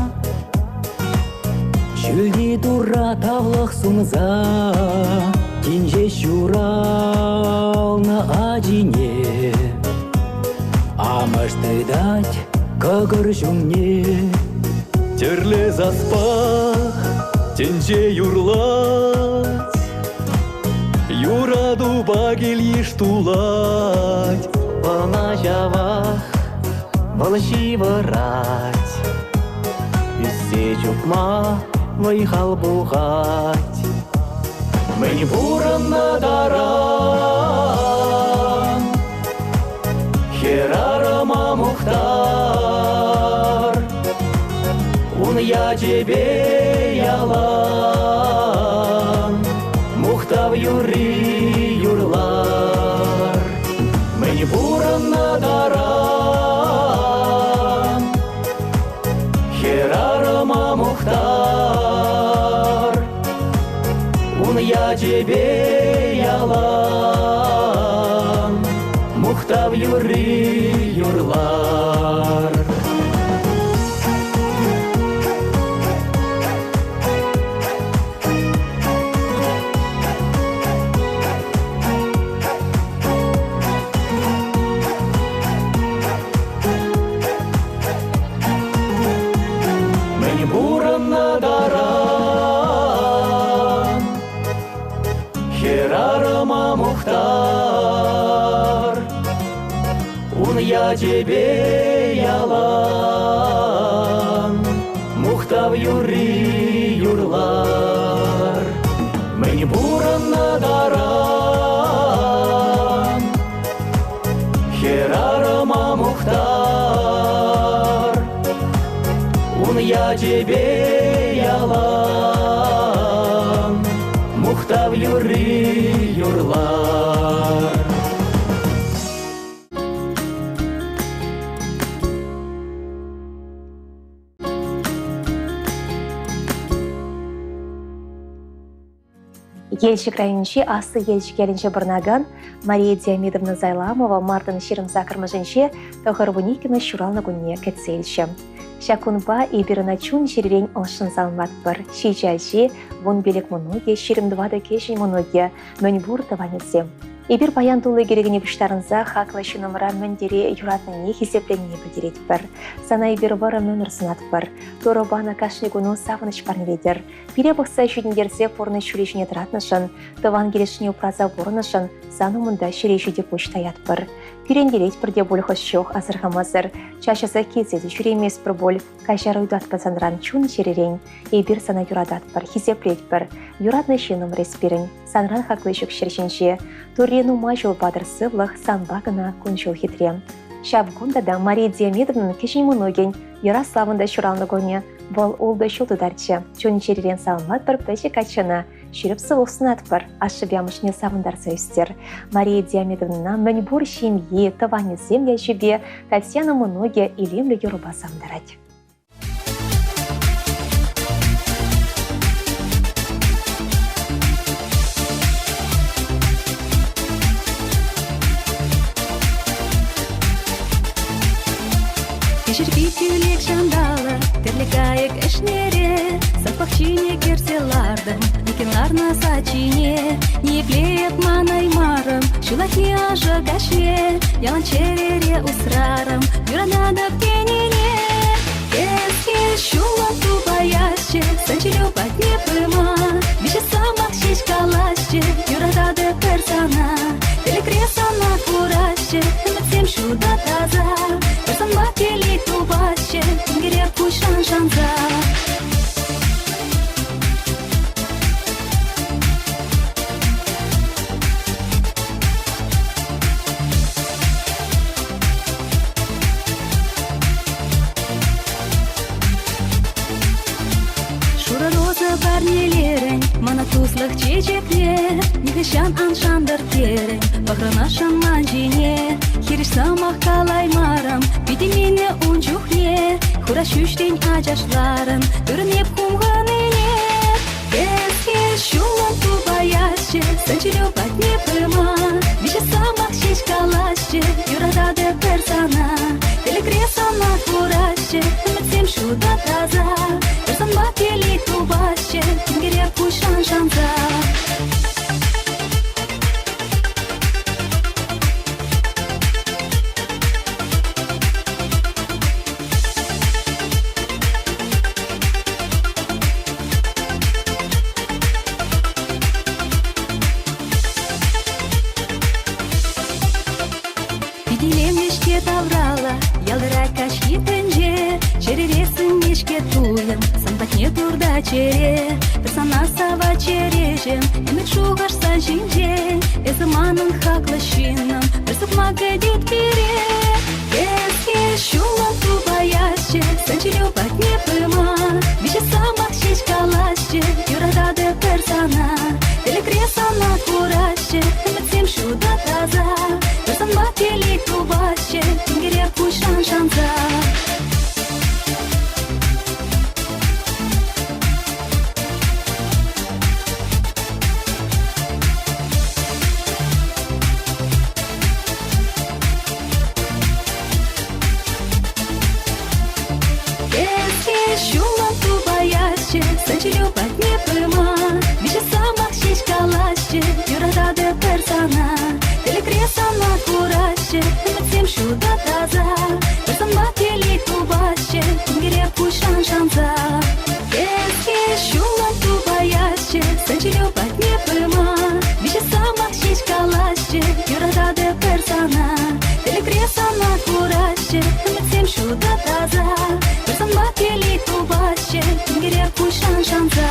Чүлді тура тавлық сумза, Кенже шурална адине. Амашты дать, кагыр жүмне. Терле заспах, тенже юрлать. Юраду багел еш тулать. Вана жавах, волши вырать. Үссе чукма, вайхал бухать. Мені буран надаран, Херарама мухтар. Ун я тебе ялан, Мухтав юри юрлар. Мені буран надаран, Херарама мухтар. Ун я тебе ялан, Мухтав юри юрлар. Мені буран надаран, Херарама мухтар. Ун я тебе ялан, Мухтав юри юрлар. Мені буран надаран, Херарама мухтар. Ун я тебе ялан, Мухтав юри юрлар. Елшік районынше асы елшік елінше бұрнаган Мария Диамидовна Зайламова мартын шерім закырмыжынше тоғырбуникіні шуралны күнне кәтселші. Шакунба и берначун шеререн олшын салмат бір. Шейчалши, вон белек мұнуге, шерім двада кешін мұнуге, мөн бұр таванесем. Эбир паян тулы керегіне піштарынза хақлы шынымыра міндере юратныне хесепленіне білдерет бір. Сана эбир вара мөмір сынат бір. Торы бана кашнигуну савыныш парнеледер. Пире бұқса жүдіндерзе порны шүрешіне тұратнышын, тыван келешіне ұпраза борынышын, сану мұнда шерешуде почтаят бір. Күренделет бірде болықыз шоқ азырғамазыр. Чашысы кезеді жүремес бір бол, кайшар ұйдат пазанран чун жеререн. Эбир сана юрадат бір, хесеплет бір. Юратны шыным респирін, санран хақлы жүк шершенше. Турену мажыл бадыр сывлық санбағына күншіл хитрем. Шабгундада Мария Диамедовнын кешен мұноген Ярославында шуралныгоне бол олды шылтыдарчы. Чон черерен салынлат бір пәші качына. Шеріп сылықсынат бір, ашы бямышне савындарса үстер. Мария Диамедовнына мәнбур шемье, тываны земля жібе, Татьяна мұноге илемлі еруба самдарать. Кешірбей тюлек жандалы, терлікайық ішнере, сапақчине керселардың, некенларна сачине, неплеет манай марым, шулахи ажы гаше, ялан черере усрарым, юранадап тенене. Эске шулан тупаяще, санчелю подне пыма, вище самах шишкалаще, юрадады персона, телекресана кураще, эмецем шуда таза, персонба келик тубаще, тенгере пушан шанза. Парнелерен, мана туслых чечекле, Нигышан аншандыр терен, Пахранашан манжине, Хириш самах калай марам, Биди мине унчухне, Хура шүштен ажашларын, Түрінеп хумғаныне. Эске шулан тубаяще, Санчелю подне пыма, Вище самах шишкалаще, Юрадады персона, Телекресана кураще, Эмецем шуда таза, Персонба келик тубаще, Тенгере пушан шанза. Виделемешке таврала, ялдыра кашки тенже, черересін мешке туем, санбатне турда чере, персона сава чережем, эмет шуғарсан жинже, эзыманын хақлы шиным, персып магадет бере. Эске шулан тубаяще, санчелю подне пыма, вище самах шишкалаще, юрадады персона, телекресана кураще, эмецем шуда таза, персонба келик тубаще, тенгере пушан шанза. Шулан тубаяще, санчелю подне пыма, Вище самах шишкалаще, юрадады персона, телекресана кураще, эмецем шуда таза, персонба келик тубаще, тенгере пушан шанза. Эске шулан тубаяще, санчелю подне пыма, Вище самах шишкалаще, юрадады персона, телекресана кураще, эмецем шуда таза, персонба келик тубаще, тенгере пушан шанза.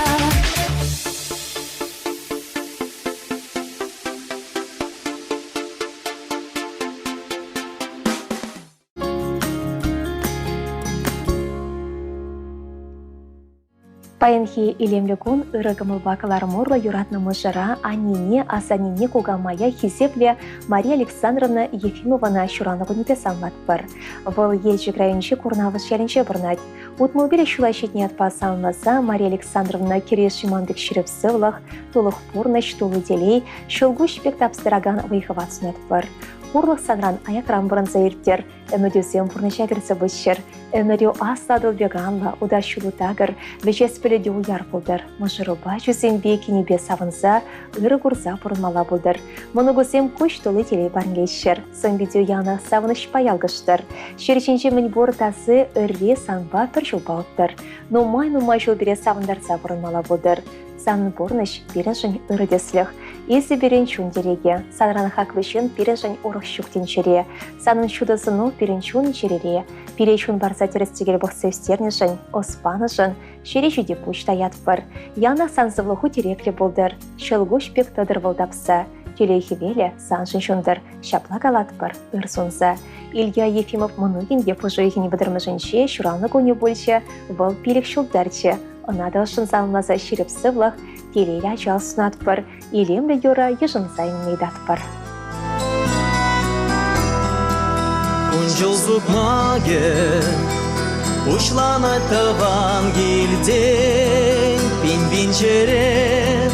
Паянхи илемлегун ырыгымыл бакалар мурлы юратны мыжыра анине асанине кугамая хисепле Мария Александровна Ефимована шуранығы непе салмат бір. Выл елжік райончы курнавыз шәлінче бұрнат. Утмылбелі шулайшетне атпа салмаса Мария Александровна керес шимандық шіріп сывлық, тулық пурныш, тулы делей, шылгу шпек тапстыраган выйхыват сунат бір. хурлық санран аякран бұрынса ерттер, әмөдесен бұрныша кірсі бұшшыр. Әмірі асладыл беганла, удашылу тағыр, вежеспіліде уяр бұлдыр. Мұжырыба жүзен бекенебе савынса, ұры құрза бұрынмала бұлдыр. Мұны көсем көш толы телей барнгейшір. Сон видео яны савыныш паялғыштыр. Шершенше мін бұртасы үрре санба бір жылба ұттыр. Нумай жыл бере савындарса бұрынмала бұлдыр. Санын бұрныш беріншін ұрыдесліх. Есі беріншін дереге, санраны хақвышын беріншін ұрық шүктен жере. Санын шудасыну беріншін жерере. Берешін барса терістегел бұқсевстернішін, оспанышын, шере жүде пұшта ятпыр. Яна сансывлығы тереклі болдыр. Шылғыш пек тыдыр болдапса. Телейхи веле саншын шундыр, шаплак алатпыр, ұрсунса. Илья Ефимов мұнығын деп ұжығын бұдырмышынше, шураны көне больше, бұл пилік шулдарчы. Онада ұшын салмаза шеріп сывлық, телейлі ажал сұнатпыр, елемлі юра ежын сайын мейдатпыр. Күнжылзық маге, ұшлана тыван келден, пин-пин жерен,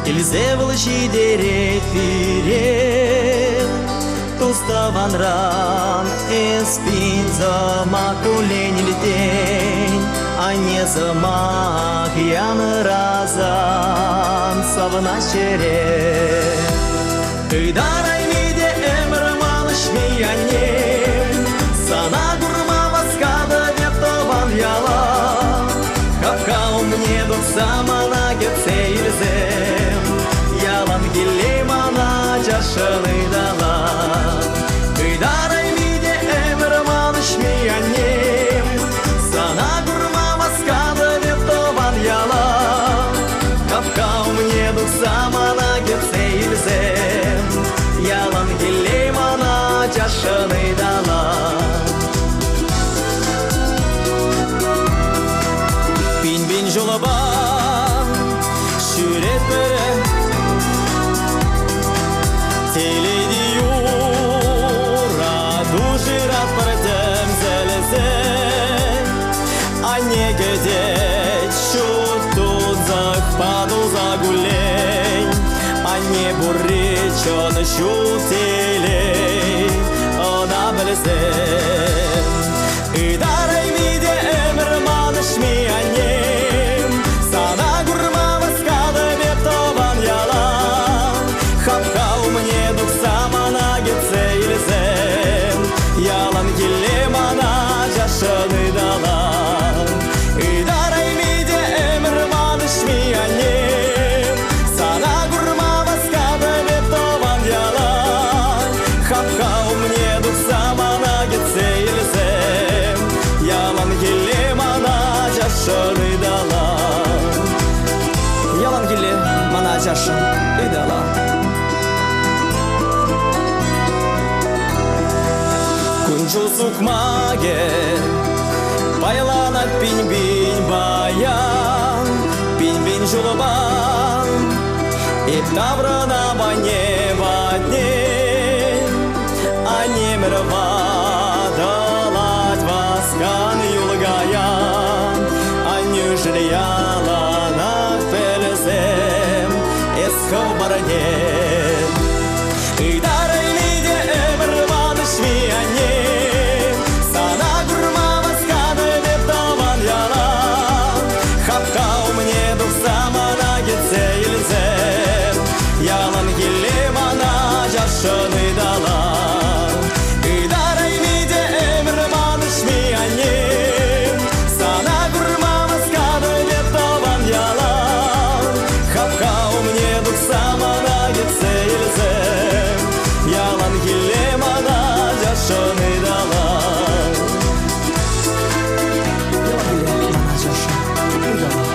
Ильзевыл шидерет пирен, Туставан ран эспин замак уленилден, А не замак яны разан савна шерен. Ыйдарай миде эмр малыш миянем, Сана гурма васкада веп тобан яла, Капкау мне дух самана гетсе ильзем, Ялан гилемана жашыны дала. Ыйдарай миде эмр малыш миянем, Сана гурма васкада веп тобан яла, Капкау мне дух самана гетсе ильзем, Ялан гилемана жашыны дала. Пин-пин жолоба шүрет бірі, Телейді юра дұжырат бірдім зәлізін, А не гедет шутту захпаду загулей, А не бурричон шутелей, Она білізін. Ыдарай миде эмір маныш миянем, Сана гурма васкады веп тобан яла, Хапкау мне дух самана гетсе ильзем, Ялан гилемана жашыны дала. Ыдарай миде эмір маныш миянем, Сана гурма васкады веп тобан яла, Хапкау мне дух самана гетсе ильзем, Ялан гилемана жашыны дала. Ялан гилемана жашыны дала. Күнжусук маге, Байланат пин-пин баян, Пин-пин жулыбан, Ip таврына бане вадне, А немір вадалат васкан юлгаян, А нюжіл яланақ пелізем, Есқыл барнен. Ыйдарай миде эмір маныш миянем, Сана гурма васканы веп тобан яла, Хапкау мне дух самана гетсе ильзем, Ялан гилемана жашыны дала. Ыйдарай миде эмір маныш миянем, Сана гурма васканы веп тобан яла, Хапкау мне дух самана гетсе ильзем, Ялан гилемана жашыны дала. Ялан гилемана жашыны дала.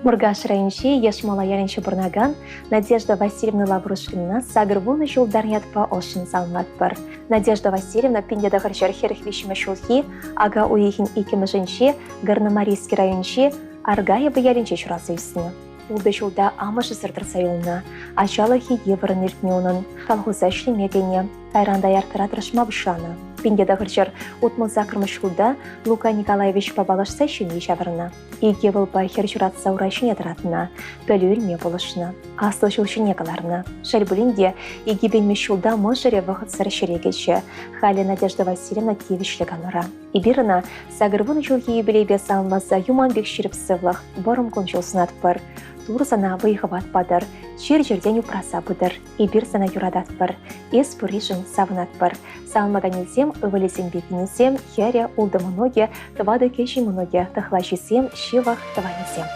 Мургаш районче ешмала яренче бурнаган Надежда Васильевна Лаврушкина сагырвуны жолдар ятпа ошын салматпыр. Надежда Васильевна пиндедағыр жерхеріх вишімі шулхи, ага уехин икемішінче Гарномарийский районче Аргаева яренче шурасы үсіне. Улды жолда амышы сырдыр сайылына, ачалахи еврын ертіне оның, колхоза шлемегене. Айранда яртыратыр шмабышана. Пиндеда гырчыр утмыл закрмышулда Лука Николаевич пабалашса шүне шавырна. Иге был па херчуратса урайшыне таратына, пөлі өлме болышына, аслы шулшыне каларына. Шальбулинде иге бенмешулда можыре вахыт сарышерегече, Хали Надежда Васильевна Киевичлі ганора. Ибирына сагырвын жылги юбилейбе салмаза юман бек ширіп сывлық, борым кончулсынат пыр. Тур сана выйхыват падыр, жер-жерден упраса бұдыр, ибір сана юрадат пыр, ес пұришын савынат пыр. Салмаганилсем, ывылесем бекінесем, хере улды мұноге, тывады кеші мұноге, тахлашисем, шивах тыванесем.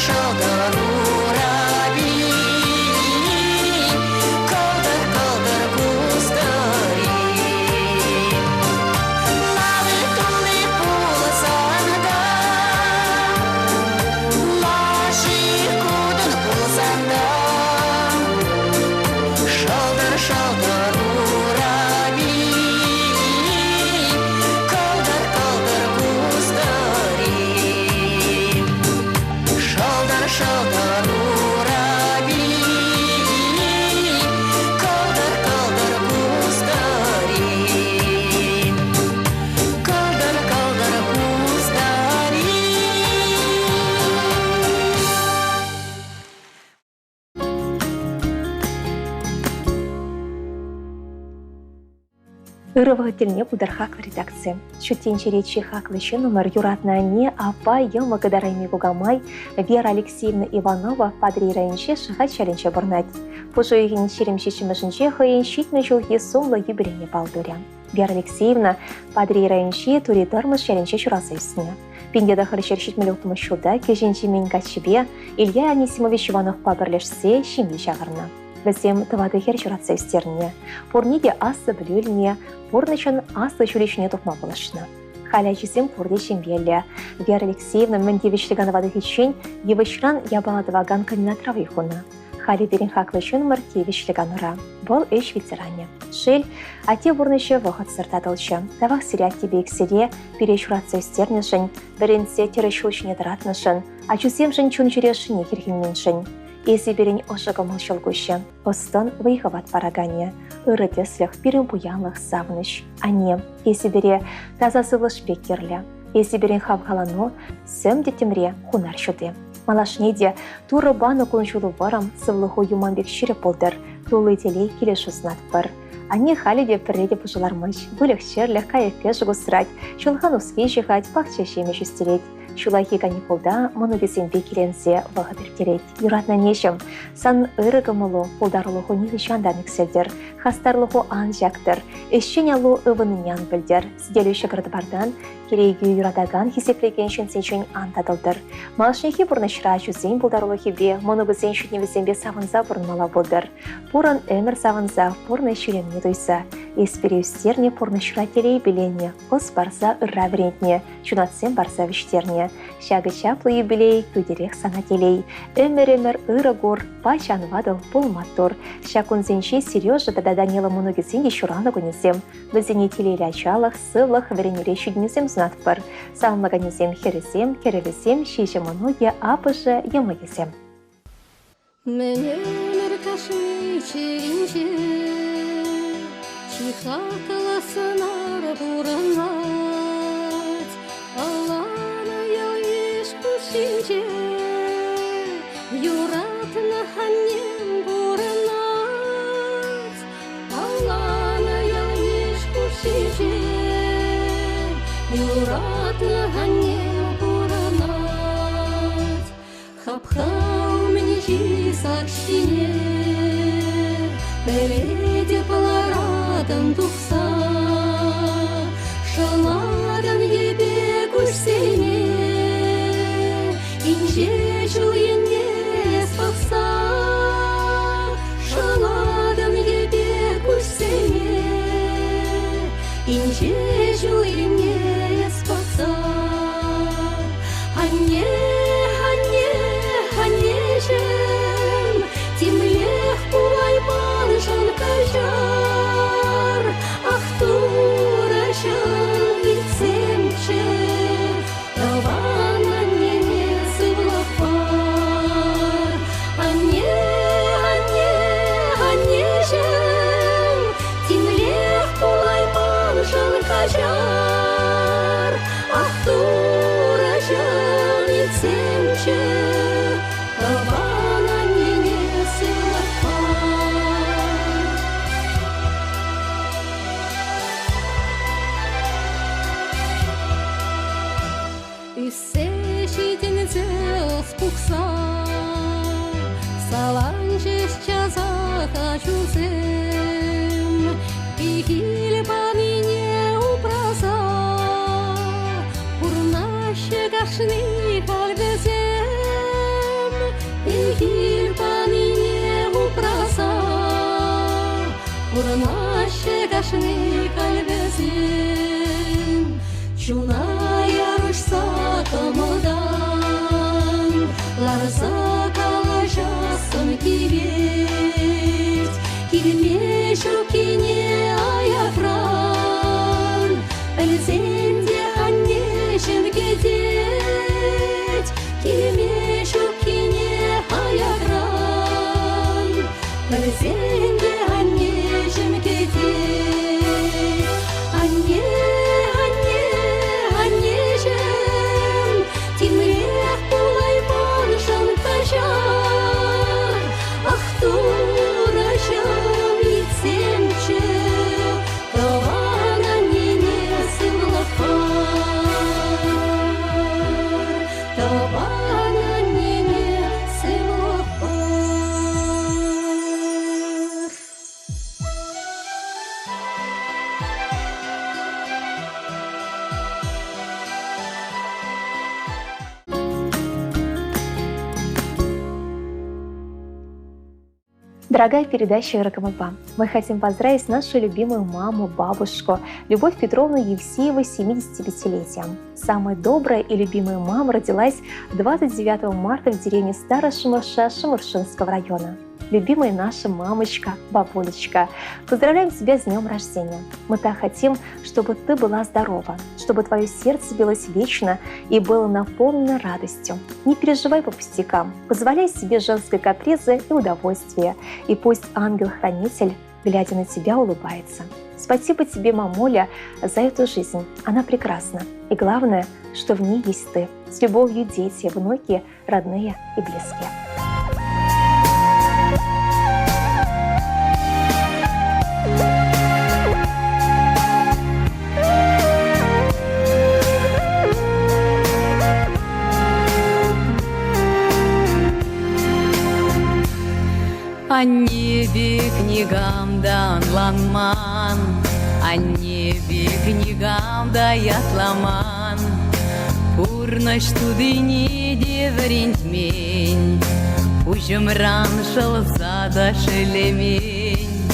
Шалдар Ырывығы тіліне бұдар хақлы редакция. Шүттенші речі хақлы номер юратна не апа елмы гыдарайми гугамай Вера Алексеевна Иванова падрейрайынше шыға чәлінше бұрнат. Пұжу егін шерім шешімішінше хойын шитмі жылғы сомлы юбилейне балдыря. Вера Алексеевна падрейрайынше туридармыз чәлінше шурасы үстіне. Пендеді хырышер шитмелі ұтымы шуда кеженші мен качыбе Илья Анисимович Иванов пабірлешсе шимли шағырна. Бізем тывады хер шуратса үстеріне. Пурниде асы біліліне, пурнычын асы жүлешіне тұқма болышына. Халя жесем пурде шембелі. Вера Алексеевна міндевішлігін вады хечен евішран ябаладываган комбинатравы хуна. Хали берін хақлышын мұртевішлігін ұра. Бұл үш ветеране. Шел, ате бұрнышы вғыт сыртатылшы. Тавақ сирят тебе ексере, пере шуратса үстернішін, бірінсе тері шулшыне дыратнышын, а чусем жын чун жүрешіне хергенменшін. Есі берін ошығы мұлшыл көші, остын выйғыват парагане, ұрыдесліх бірін бұянлық савыныш. Ане, есі бере таза сывлыш пекерлі, есі берін хавғалану, сөм детемре хунар шуды. Малашнеде туры баны коншулы варам сывлығы юманбек шіріп болдыр, тулы телей келеші знат бір. Ане халиде пірреде пұжылармыш, бөлік шерлі кайықке жұғысырать, шулған ұске жығать, пақча шемеш үстерет. Шулахи каникулда мұны бекеленсе вағыдыр керет. Юратна нешім, сан ырығымылу пұлдарылығы негішандан үкселдер, хастарлығы ан жақтыр, ішчен алу ывынынян білдер. Сиделуші кірдібардан керейгі юратаган хесеплеген шынсеншін антадылдыр. Малшнехи бұрнышыра жүзен пұлдарылығы бе, мұны бізен шүтневізенбе савынза бұрынмала болдыр. Бұрын өмір савынза бұрны шүремне дойса. Еспері үстерне бұрнышыра телей біленне, қыз барса ұрра бірентне, шунатсен барса віштерне. Шағы шаплы юбилей, көдерек сана телей. Өмір-өмір ұры-ғор, башанвадыл болматтыр. Шакунзенші Сережа да Данила мұнығызенде шураны көнесем. Бізіне телейлі ачалық, сылық, веренере шүдінесем знатпыр. Салмағанезем хересем, керевесем, шеші мұнығы апышы емігесем. Мене меркашми черинче, чиха каласынар буранат, алана яиш кушинче, юратна ханнем буранат, алана яиш кушинче, юратна ханнем буранат, хапхау мені сакшине, переде паларадан тухса, шаладан ебе кушсене, инже жыл ене спақса, шаладан ебе кушсене, инже жыл ене спақса. Тимлех пулайман жан кажар, ах турашан вицемче, тавана нене сывлапар. Анежем, тимлех пулайман жан кажар, ах турашан вицемче, тавана нене сывлапар. Үссе шитензе спухса, салан жеш чаза качузем, игил панине упраза, урнаще гашни калбезем, игил панине упраза, урнаще гашни калбезем, чуна ярышса кымылдан, ларса калажасын кибет, килме шукине аякран, білзенде аннешін кедет, килме шукине аякран, білзенде аннешін кедет. Аннежем, тимрех пулайман жан кажар, ах турашан вицемче, таван Табана нене сыйлық бар. Дорогая передача «Эркомолва», мы хотим поздравить нашу любимую маму, бабушку Любовь Петровну Евсееву с 75-летием. Самая добрая и любимая мама родилась 29 марта в деревне Старошимырша Шимыршинского района. Любимая наша мамочка, бабулечка, поздравляем тебя с днем рождения. Мы так хотим, чтобы ты была здорова, чтобы твое сердце билось вечно и было наполнено радостью. Не переживай по пустякам, позволяй себе женской капризы и удовольствие, и пусть ангел-хранитель, глядя на тебя, улыбается. Спасибо тебе, мамуля, за эту жизнь. Она прекрасна. И главное, что в ней есть ты. С любовью дети, внуки, родные и близкие. О небе книгам да анланман, о небе книгам да ятламан. Пурнаш тудыне деврентмень, ужымран шылса да шелемень.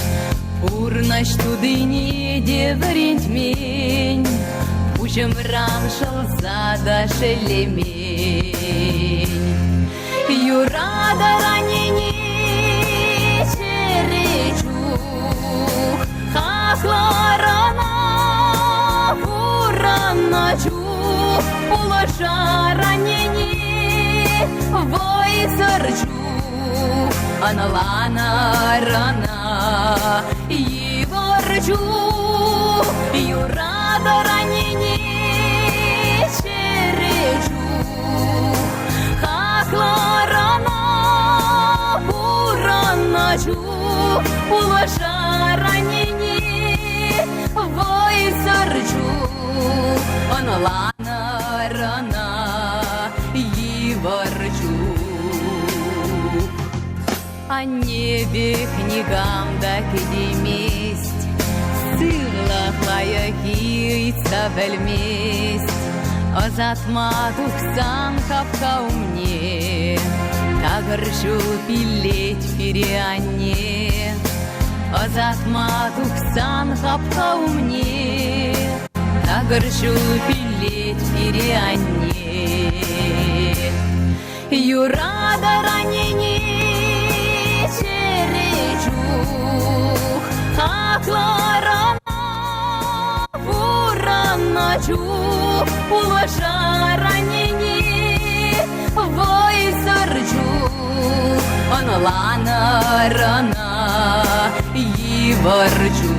Пурнаш тудыне деврентмень, ужымран шылса да шелемень. Юрада ранене Хахларана, Ураначу, Улаша ранение, Войсарчу, Аналана рана, Иворчу, Юрада ранение, Черечу, Хахларана, Ураначу, Улаша ранение, Войсарчу, Аналана рана, Иворчу. О небе книгам да кедеместь, Сырлахлая кийца вельместь, Озатма тухсан капка умне, Тагыршу пилеть переанне. Озатма тухсан капка умне, Тагыршу пилеть переанне. Юрада ранене черечу, Хакларана Ураначу, Улаша ранене, Войсарчу, Аналана рана, Иворчу.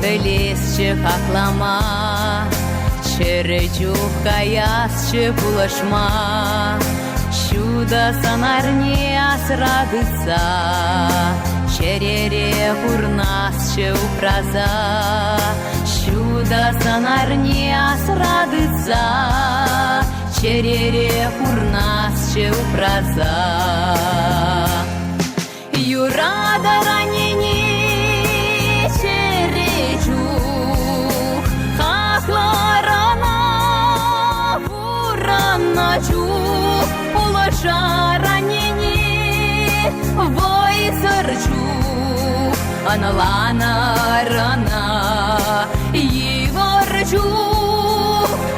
Лесче хаклама, черечух каясче пулашма, чудо санарне асрадыца, черере курнасче упраза, чудо санарне асрадыца, черере курнасче упраза. Юрада ранене Хахларана Ураначу, Улаша ранене, Войсарчу, Аналана рана, Иворчу.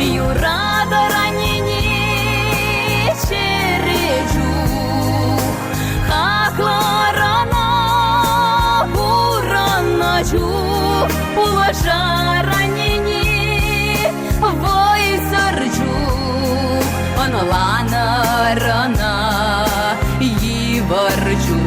Юрада ранене черечу, Хахларана Ураначу, Улаша ранене, Войсарчу, Аналана рана, варчу.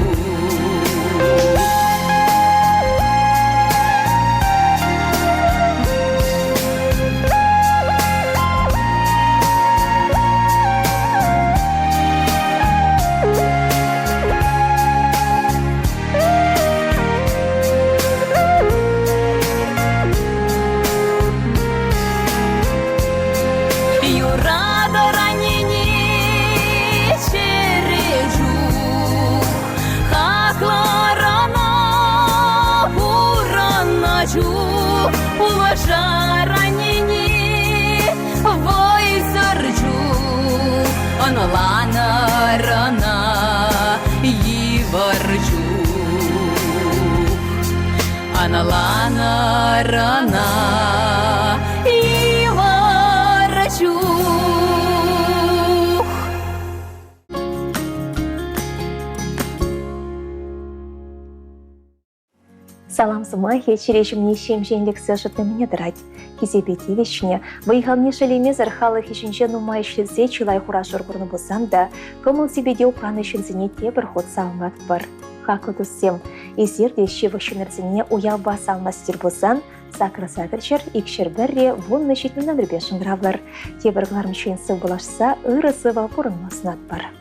Юрада ранені череджу, хакла рана ураначу, уважа ранені вой зарджу, оналана рана і варджу, аналана рана і варджу. Салам сумахи, черешим нищим женлик сажет на меня драть. Кизебети вещне, выиграл шелеме зархалых и щенчену мающий зе чилай хурашур бурну бусанда, комыл себе дел праны щензине тебр ход салмат бар. Хаклы всем, и сердище в щенерзине уяба салмастер бусан, сакра сакрчер, икшер берре, вон нащитный на вербешен гравлар. Тебр гларм щенсы булашса, ырысы валпурын маснат бар.